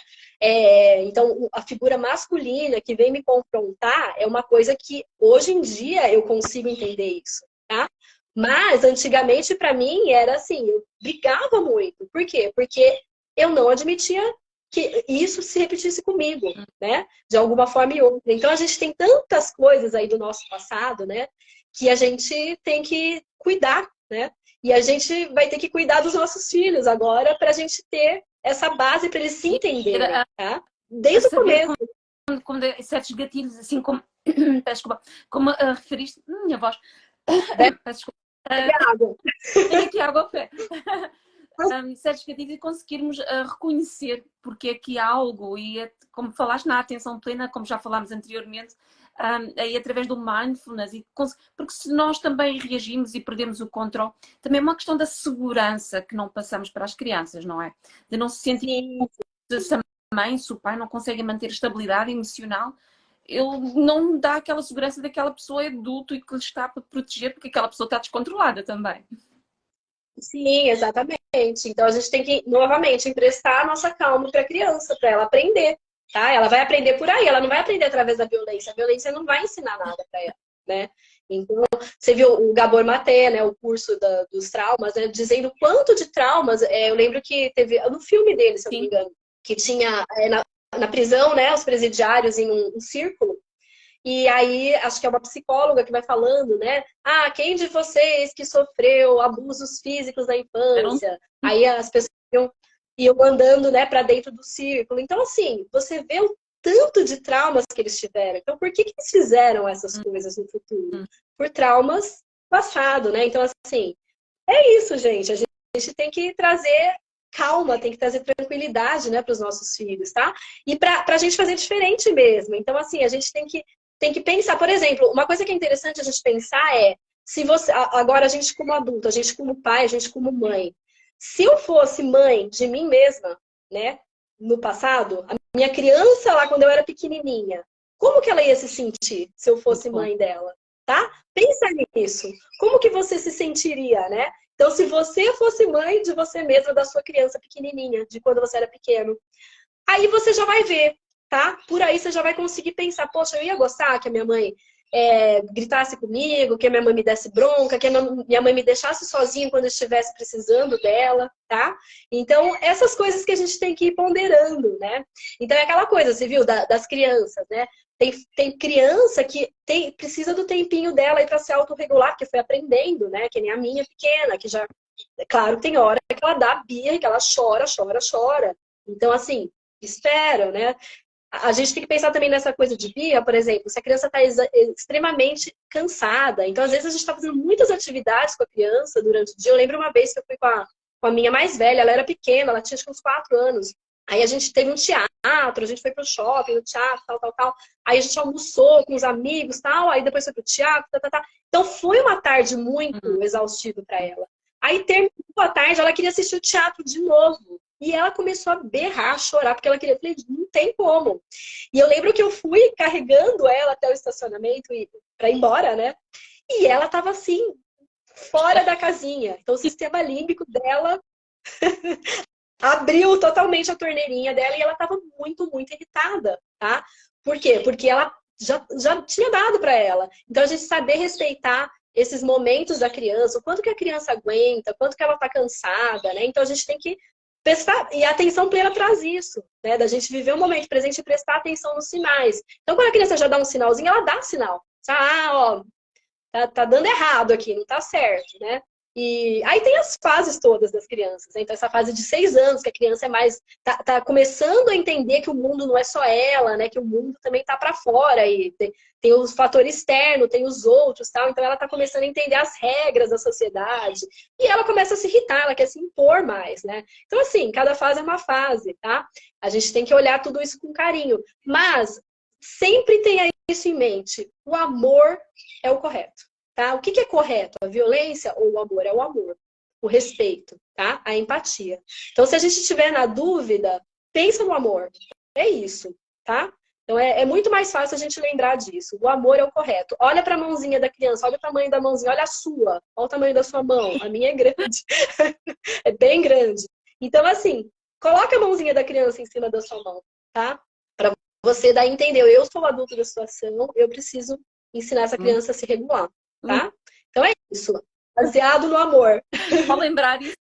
Então, a figura masculina que vem me confrontar é uma coisa que hoje em dia eu consigo entender isso, tá? Mas antigamente para mim era assim, eu brigava muito. Por quê? Porque eu não admitia que isso se repetisse comigo, né? De alguma forma e outra. Então a gente tem tantas coisas aí do nosso passado, né? Que a gente tem que cuidar, né? E a gente vai ter que cuidar dos nossos filhos agora para a gente ter essa base para eles se entenderem, tá? A Desde o saber começo. quando certos gatilhos, assim como, peço desculpa, como referiste, minha voz, Bebe peço desculpa, água. tenho aqui água ao pé. Certos gatilhos e conseguirmos reconhecer porque aqui há algo e como falaste na atenção plena, como já falámos anteriormente, aí através do mindfulness, porque se nós também reagimos e perdemos o controle, também é uma questão da segurança que não passamos para as crianças, não é? De não se sentir se a mãe, se o pai não conseguem manter estabilidade emocional, ele não dá aquela segurança daquela pessoa é adulto e que lhe está para proteger porque aquela pessoa está descontrolada também. Sim, exatamente. Então a gente tem que, novamente, emprestar a nossa calma para a criança, para ela aprender, tá? Ela vai aprender por aí, ela não vai aprender através da violência. A violência não vai ensinar nada para ela, né? Então, você viu o Gabor Maté, né, o curso dos traumas, né, dizendo quanto de traumas, eu lembro que teve, no filme dele, se eu não me Sim. engano, que tinha na prisão, né, os presidiários em um círculo. E aí, acho que é uma psicóloga que vai falando, né? Ah, quem de vocês que sofreu abusos físicos na infância? Aí as pessoas iam andando, né, para dentro do círculo. Então, assim, você vê o tanto de traumas que eles tiveram. Então, por que eles fizeram essas coisas no futuro? Por traumas passado, né? Então, assim, é isso, gente. A gente tem que trazer calma, tem que trazer tranquilidade, né, para os nossos filhos, tá? E para a gente fazer diferente mesmo. Então, assim, a gente tem que pensar, por exemplo, uma coisa que é interessante a gente pensar é, se você, agora a gente como adulto, a gente como pai, a gente como mãe, se eu fosse mãe de mim mesma, né, no passado, a minha criança lá quando eu era pequenininha, como que ela ia se sentir se eu fosse mãe dela, tá? Pensa nisso. Como que você se sentiria, né? Então, se você fosse mãe de você mesma, da sua criança pequenininha, de quando você era pequeno, aí você já vai ver, tá? Por aí você já vai conseguir pensar, poxa, eu ia gostar que a minha mãe gritasse comigo, que a minha mãe me desse bronca, que a minha mãe me deixasse sozinha quando eu estivesse precisando dela, tá? Então, essas coisas que a gente tem que ir ponderando, né? Então, é aquela coisa, você viu, das crianças, né? Tem criança que precisa do tempinho dela aí para se autorregular, que foi aprendendo, né? Que nem a minha pequena, que já... Claro que tem hora que ela dá birra, que ela chora, chora, chora. Então, assim, espera, né? A gente tem que pensar também nessa coisa de birra, por exemplo, se a criança está extremamente cansada. Então, às vezes, a gente está fazendo muitas atividades com a criança durante o dia. Eu lembro uma vez que eu fui com a minha mais velha, ela era pequena, ela tinha acho que uns 4 anos. Aí a gente teve um teatro, a gente foi pro shopping, no teatro, tal, tal, tal. Aí a gente almoçou com os amigos, tal. Aí depois foi pro teatro, tal, tal, tal. Então foi uma tarde muito exaustiva para ela. Aí terminou a tarde, ela queria assistir o teatro de novo. E ela começou a berrar, a chorar, porque ela queria. Eu falei, não tem como. E eu lembro que eu fui carregando ela até o estacionamento para ir embora, né? E ela tava assim, fora da casinha. Então o sistema límbico dela abriu totalmente a torneirinha dela e ela estava muito, muito irritada, tá? Por quê? Porque ela já tinha dado para ela. Então, a gente saber respeitar esses momentos da criança, o quanto que a criança aguenta, quanto que ela está cansada, né? Então, a gente tem que prestar... E a atenção plena traz isso, né? Da gente viver o momento presente e prestar atenção nos sinais. Então, quando a criança já dá um sinalzinho, ela dá sinal. Ah, ó, tá dando errado aqui, não tá certo, né? E aí tem as fases todas das crianças, né? Então essa fase de 6 anos, que a criança é mais tá começando a entender que o mundo não é só ela, né? Que o mundo também tá para fora e tem o fator externo, tem os outros, tal. Então ela tá começando a entender as regras da sociedade e ela começa a se irritar, ela quer se impor mais, né? Então assim, cada fase é uma fase, tá? A gente tem que olhar tudo isso com carinho, mas sempre tenha isso em mente. O amor é o correto. Tá? O que é correto? A violência ou o amor? É o amor, o respeito, tá? A empatia. Então, se a gente estiver na dúvida, pensa no amor. É isso, tá? Então, é muito mais fácil a gente lembrar disso. O amor é o correto. Olha para a mãozinha da criança, olha o tamanho da mãozinha, olha a sua, olha o tamanho da sua mão. A minha é grande, é bem grande. Então, assim, coloca a mãozinha da criança em cima da sua mão, tá? Para você daí entender, eu sou o adulto da situação, eu preciso ensinar essa criança a se regular. Tá? Então é isso. Baseado no amor. Ao lembrar isso,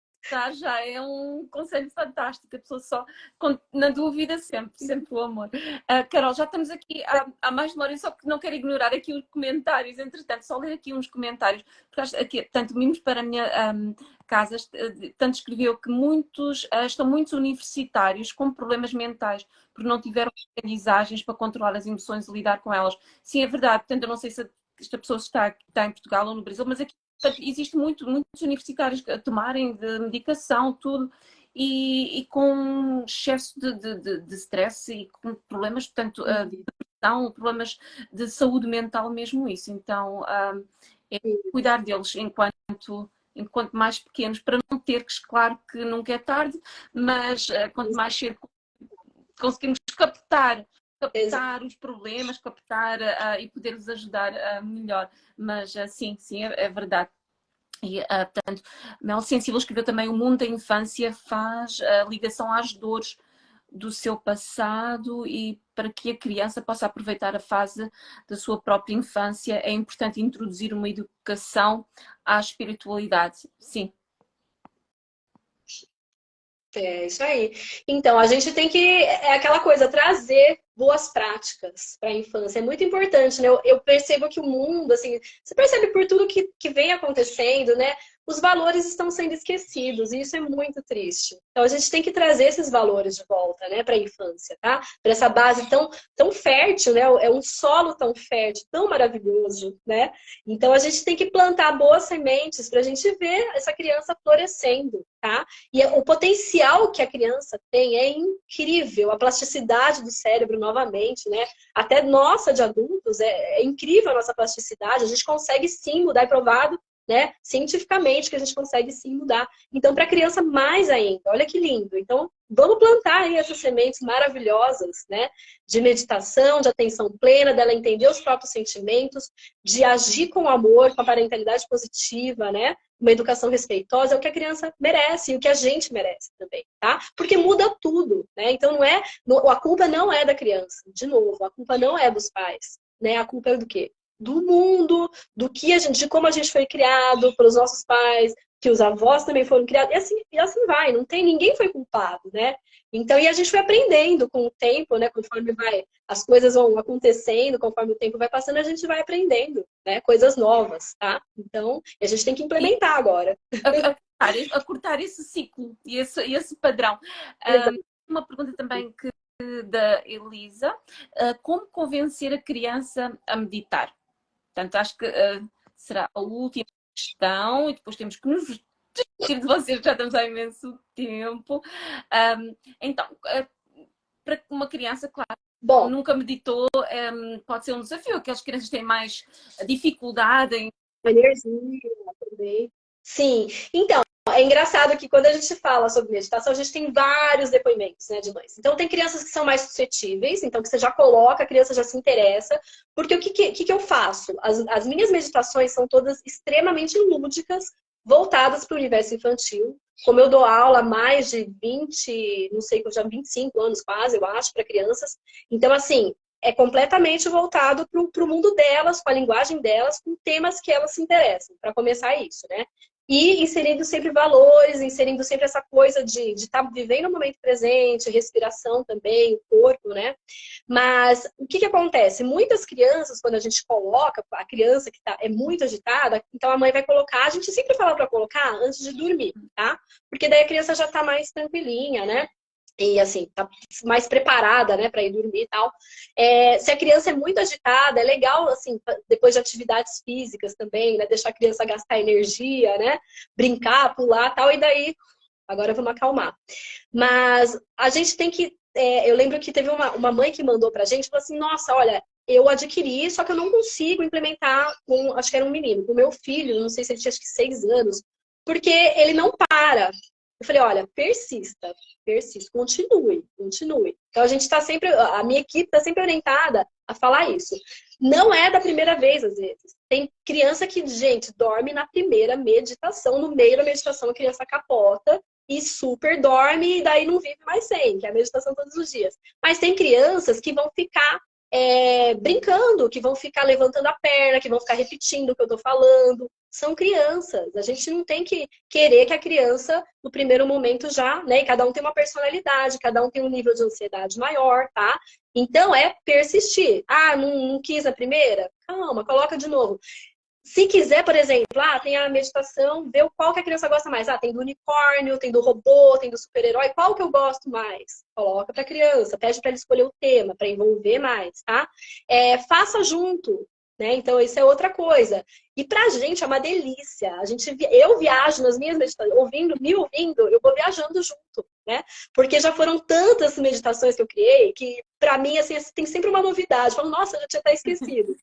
já é um conselho fantástico. A pessoa só, na dúvida, sempre o amor. Carol, já estamos aqui há mais de uma hora, só que não quero ignorar aqui os comentários. Entretanto, só ler aqui uns comentários. Porque aqui, tanto Mimos para a minha casa, tanto escreveu que estão muitos universitários com problemas mentais, porque não tiveram aprendizagens para controlar as emoções e lidar com elas. Sim, é verdade. Portanto, eu não sei se esta pessoa está em Portugal ou no Brasil, mas aqui existe muitos universitários a tomarem de medicação, tudo, e com excesso de stress e com problemas, portanto, de depressão, problemas de saúde mental, mesmo isso. Então, é cuidar deles enquanto mais pequenos, para não ter que, claro que nunca é tarde, mas quanto mais cedo conseguimos captar os problemas, e poder-vos ajudar melhor. Mas sim, é verdade. E, portanto, Mel Sensível escreveu também: o mundo da infância faz a ligação às dores do seu passado, e para que a criança possa aproveitar a fase da sua própria infância é importante introduzir uma educação à espiritualidade. Sim. É isso aí. Então, a gente tem que, é aquela coisa, trazer boas práticas para a infância. É muito importante, né? Eu percebo que o mundo, assim, você percebe por tudo que vem acontecendo, né? Os valores estão sendo esquecidos e isso é muito triste. Então, a gente tem que trazer esses valores de volta, né, para a infância, tá? Para essa base tão fértil, né? É um solo tão fértil, tão maravilhoso, né? Então, a gente tem que plantar boas sementes para a gente ver essa criança florescendo, tá? E o potencial que a criança tem é incrível. A plasticidade do cérebro, novamente, né? Até nossa, de adultos, é incrível a nossa plasticidade. A gente consegue sim mudar, é provado, né? Cientificamente que a gente consegue sim mudar. Então, para a criança, mais ainda. Olha que lindo. Então, vamos plantar aí essas sementes maravilhosas, né? De meditação, de atenção plena, dela entender os próprios sentimentos, de agir com amor, com a parentalidade positiva, né? Uma educação respeitosa é o que a criança merece e o que a gente merece também, tá? Porque muda tudo, né? Então a culpa não é da criança, de novo, a culpa não é dos pais, né? A culpa é do quê? Do mundo, de como a gente foi criado pelos nossos pais, que os avós também foram criados, e assim vai, ninguém foi culpado, né? Então, e a gente foi aprendendo com o tempo, né? Conforme as coisas vão acontecendo, conforme o tempo vai passando, a gente vai aprendendo, né? Coisas novas, tá? Então, a gente tem que implementar agora. A cortar esse ciclo e esse padrão. Uma pergunta também da Elisa: como convencer a criança a meditar? Portanto, acho que será a última questão, e depois temos que nos despedir de vocês, já estamos há imenso tempo. Então, para uma criança, claro, bom, nunca meditou, pode ser um desafio. Aquelas crianças têm mais dificuldade em... energia também. Sim, então, é engraçado que quando a gente fala sobre meditação, a gente tem vários depoimentos, né, de mães. Então, tem crianças que são mais suscetíveis, então que você já coloca, a criança já se interessa. Porque o que eu faço? As minhas meditações são todas extremamente lúdicas, voltadas para o universo infantil. Como eu dou aula há mais de 20, não sei, já 25 anos quase, eu acho, para crianças. Então, assim, é completamente voltado para o mundo delas, com a linguagem delas, com temas que elas se interessam, para começar isso, né? E inserindo sempre valores, inserindo sempre essa coisa de estar vivendo o momento presente, respiração também, o corpo, né? Mas o que acontece? Muitas crianças, quando a gente coloca, a criança que é muito agitada, então a mãe vai colocar, a gente sempre fala para colocar antes de dormir, tá? Porque daí a criança já tá mais tranquilinha, né? E assim, tá mais preparada, né, para ir dormir e tal. Se a criança é muito agitada, é legal, assim, depois de atividades físicas também, né, deixar a criança gastar energia, né, brincar, pular e tal, e daí, agora vamos acalmar. Mas a gente tem que, eu lembro que teve uma mãe que mandou pra gente, falou assim, nossa, olha, eu adquiri, só que eu não consigo implementar com, acho que era um menino, com o meu filho, não sei se ele tinha, acho que 6 anos, porque ele não para. Eu falei, olha, persista, continue, continue. Então a gente está sempre, a minha equipe está sempre orientada a falar isso. Não é da primeira vez, às vezes. Tem criança que, gente, dorme na primeira meditação, no meio da meditação a criança capota e super dorme e daí não vive mais sem, que é a meditação todos os dias. Mas tem crianças que vão ficar brincando, que vão ficar levantando a perna, que vão ficar repetindo o que eu tô falando. São crianças. A gente não tem que querer que a criança, no primeiro momento já, né? E cada um tem uma personalidade, cada um tem um nível de ansiedade maior, tá? Então é persistir. Ah, não quis a primeira? Calma, coloca de novo. Se quiser, por exemplo, tem a meditação, vê qual que a criança gosta mais. Tem do unicórnio, tem do robô, tem do super-herói. Qual que eu gosto mais? Coloca para a criança, pede para ela escolher o tema, para envolver mais, tá? Faça junto, né? Então, isso é outra coisa. E pra gente é uma delícia. Eu viajo nas minhas meditações, me ouvindo, eu vou viajando junto, né? Porque já foram tantas meditações que eu criei que, pra mim, assim, tem sempre uma novidade. Eu falo, nossa, eu já tinha até esquecido.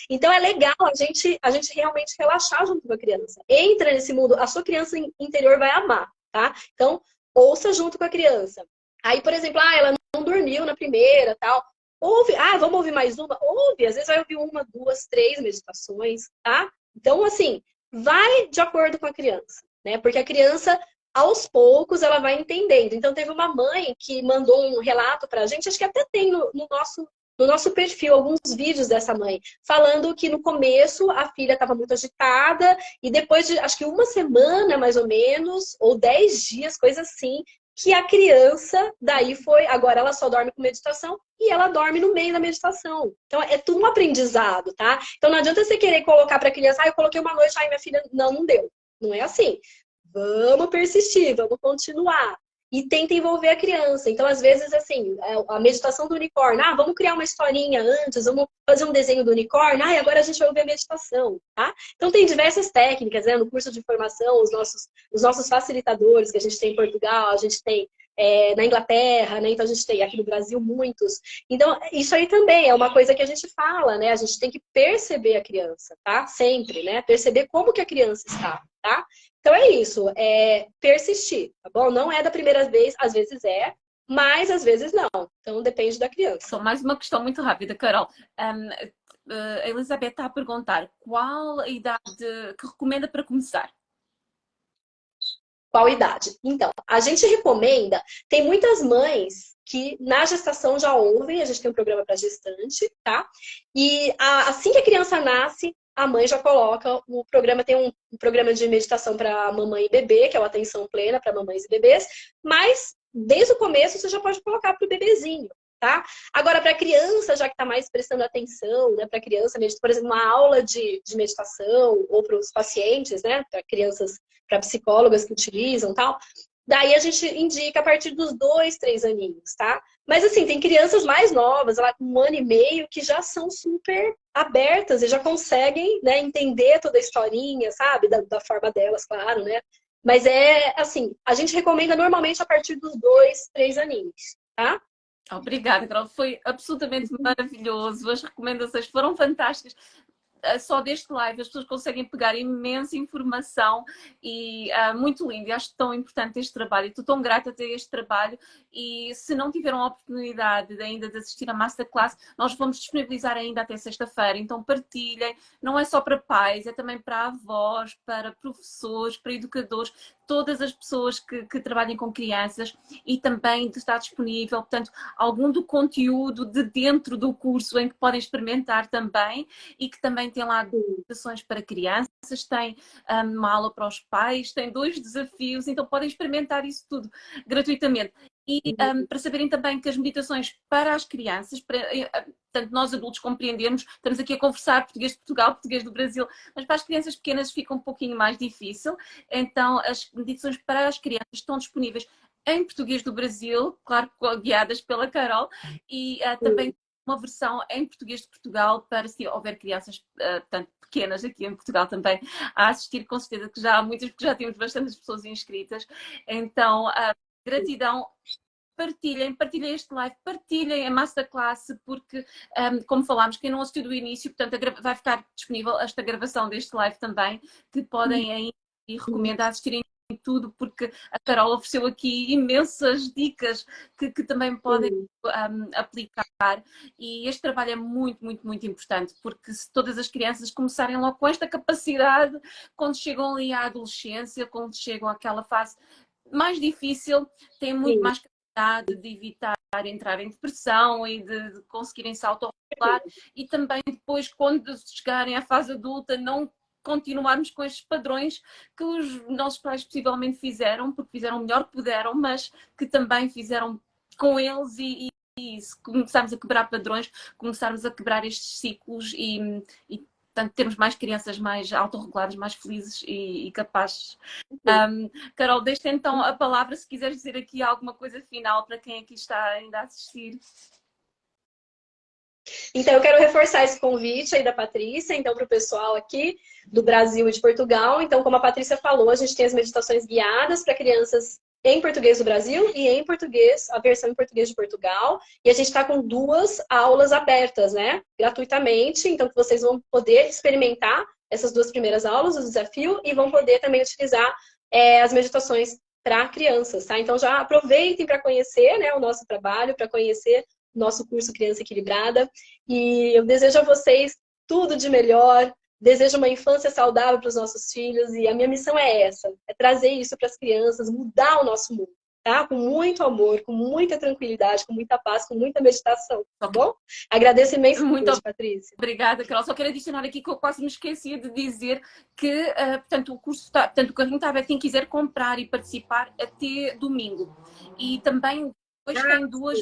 Então, é legal a gente realmente relaxar junto com a criança. Entra nesse mundo, a sua criança interior vai amar, tá? Então, ouça junto com a criança. Aí, por exemplo, ela não dormiu na primeira, tal. Ouve, vamos ouvir mais uma? Ouve, às vezes vai ouvir 1, 2, 3 meditações, tá? Então, assim, vai de acordo com a criança, né? Porque a criança, aos poucos, ela vai entendendo. Então, teve uma mãe que mandou um relato pra gente, acho que até tem no nosso perfil alguns vídeos dessa mãe, falando que no começo a filha estava muito agitada e depois de, acho que 1 semana, mais ou menos, ou 10 dias, coisa assim, que a criança, daí agora ela só dorme com meditação e ela dorme no meio da meditação. Então, é tudo um aprendizado, tá? Então, não adianta você querer colocar para a criança, eu coloquei uma noite, minha filha, não deu. Não é assim. Vamos persistir, vamos continuar. E tenta envolver a criança. Então, às vezes, assim, a meditação do unicórnio, vamos criar uma historinha antes, vamos fazer um desenho do unicórnio, agora a gente vai ouvir a meditação, tá? Então, tem diversas técnicas, né? No curso de formação, os nossos facilitadores que a gente tem em Portugal, a gente tem na Inglaterra, né? Então, a gente tem aqui no Brasil muitos. Então, isso aí também é uma coisa que a gente fala, né? A gente tem que perceber a criança, tá? Sempre, né? Perceber como que a criança está, tá? Então é isso, persistir, tá bom? Não é da primeira vez, às vezes mas às vezes não. Então depende da criança. Só mais uma questão muito rápida, Carol. A Elizabeth está a perguntar qual a idade que recomenda para começar? Qual idade? Então, a gente recomenda, tem muitas mães que na gestação já ouvem, a gente tem um programa para gestante, tá? E assim que a criança nasce, a mãe já coloca o programa, tem um programa de meditação para mamãe e bebê, que é o Atenção Plena para mamães e bebês, mas desde o começo você já pode colocar para o bebezinho, tá? Agora, para a criança, já que está mais prestando atenção, né, para a criança, por exemplo, uma aula de meditação, ou para os pacientes, né, para crianças, para psicólogas que utilizam tal, daí a gente indica a partir dos 2, 3 aninhos, tá? Mas assim, tem crianças mais novas, lá com 1 ano e meio, que já são super abertas e já conseguem, né, entender toda a historinha, sabe? Da forma delas, claro, né? Mas assim, a gente recomenda normalmente a partir dos 2, 3 aninhos, tá? Obrigada, Carol. Foi absolutamente maravilhoso. As recomendações foram fantásticas. Só deste live as pessoas conseguem pegar imensa informação e muito lindo. E acho tão importante este trabalho. Estou tão grata a ter este trabalho e se não tiveram a oportunidade ainda de assistir a Masterclass, nós vamos disponibilizar ainda até sexta-feira. Então partilhem. Não é só para pais, é também para avós, para professores, para educadores. todas as pessoas que trabalhem com crianças e também está disponível, portanto, algum do conteúdo de dentro do curso em que podem experimentar também e que também tem lá meditações para crianças, tem uma aula para os pais, tem 2 desafios, então podem experimentar isso tudo gratuitamente. E para saberem também que as meditações para as crianças, tanto nós adultos compreendemos, estamos aqui a conversar português de Portugal, português do Brasil, mas para as crianças pequenas fica um pouquinho mais difícil. Então as meditações para as crianças estão disponíveis em português do Brasil, claro, guiadas pela Carol, e também uma versão em português de Portugal para se houver crianças tanto pequenas aqui em Portugal também a assistir, com certeza que já há muitas, porque já temos bastantes pessoas inscritas. Então, gratidão. Partilhem este live, partilhem a masterclass, porque, como falámos, quem não assistiu do início, portanto, vai ficar disponível esta gravação deste live também, que podem ainda e recomendo assistirem tudo, porque a Carol ofereceu aqui imensas dicas que também podem aplicar, e este trabalho é muito, muito, muito importante, porque se todas as crianças começarem logo com esta capacidade, quando chegam ali à adolescência, quando chegam àquela fase mais difícil, têm muito mais capacidade de evitar entrar em depressão e de conseguirem se autorregular, e também depois, quando chegarem à fase adulta, não continuarmos com estes padrões que os nossos pais possivelmente fizeram, porque fizeram o melhor que puderam, mas que também fizeram com eles, e se começarmos a quebrar padrões, começarmos a quebrar estes ciclos e portanto, temos mais crianças mais autorreguladas, mais felizes e capazes. Carol, deixa então a palavra, se quiseres dizer aqui alguma coisa final para quem aqui está ainda a assistir. Então, eu quero reforçar esse convite aí da Patrícia, então, para o pessoal aqui do Brasil e de Portugal. Então, como a Patrícia falou, a gente tem as meditações guiadas para crianças em português do Brasil e em português, a versão em português de Portugal. E a gente está com 2 aulas abertas, né? Gratuitamente. Então, que vocês vão poder experimentar essas 2 primeiras aulas, o desafio, e vão poder também utilizar as meditações para crianças, tá? Então, já aproveitem para conhecer, né, o nosso trabalho, para conhecer nosso curso Criança Equilibrada. E eu desejo a vocês tudo de melhor, desejo uma infância saudável para os nossos filhos, e a minha missão é essa, é trazer isso para as crianças, mudar o nosso mundo, tá? Com muito amor, com muita tranquilidade, com muita paz, com muita meditação, tá bom? Agradeço imensamente, Patrícia. Obrigada, Carol. Só quero adicionar aqui que eu quase me esquecia de dizer que, portanto, o curso está, portanto, o carrinho está aberto, quem quiser comprar e participar até domingo. E também depois tem 2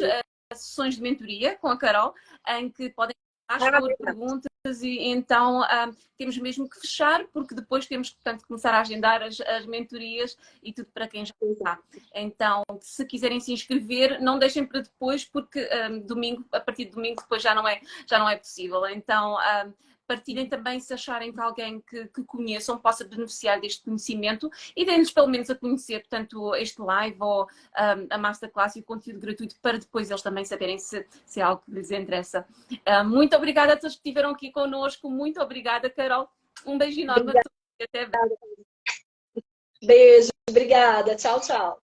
sessões de mentoria com a Carol, em que podem pôr perguntas, e então temos mesmo que fechar, porque depois temos que, portanto, começar a agendar as mentorias e tudo para quem já está. Então, se quiserem se inscrever, não deixem para depois, porque domingo, a partir de domingo depois já não é possível. Então, partilhem também se acharem que alguém que conheçam possa beneficiar deste conhecimento, e deem-nos pelo menos a conhecer, portanto, este live ou a masterclass e o conteúdo gratuito, para depois eles também saberem se é algo que lhes interessa. Muito obrigada a todos que estiveram aqui connosco. Muito obrigada, Carol. Um beijo enorme a todos e até breve. Beijo, obrigada. Tchau, tchau.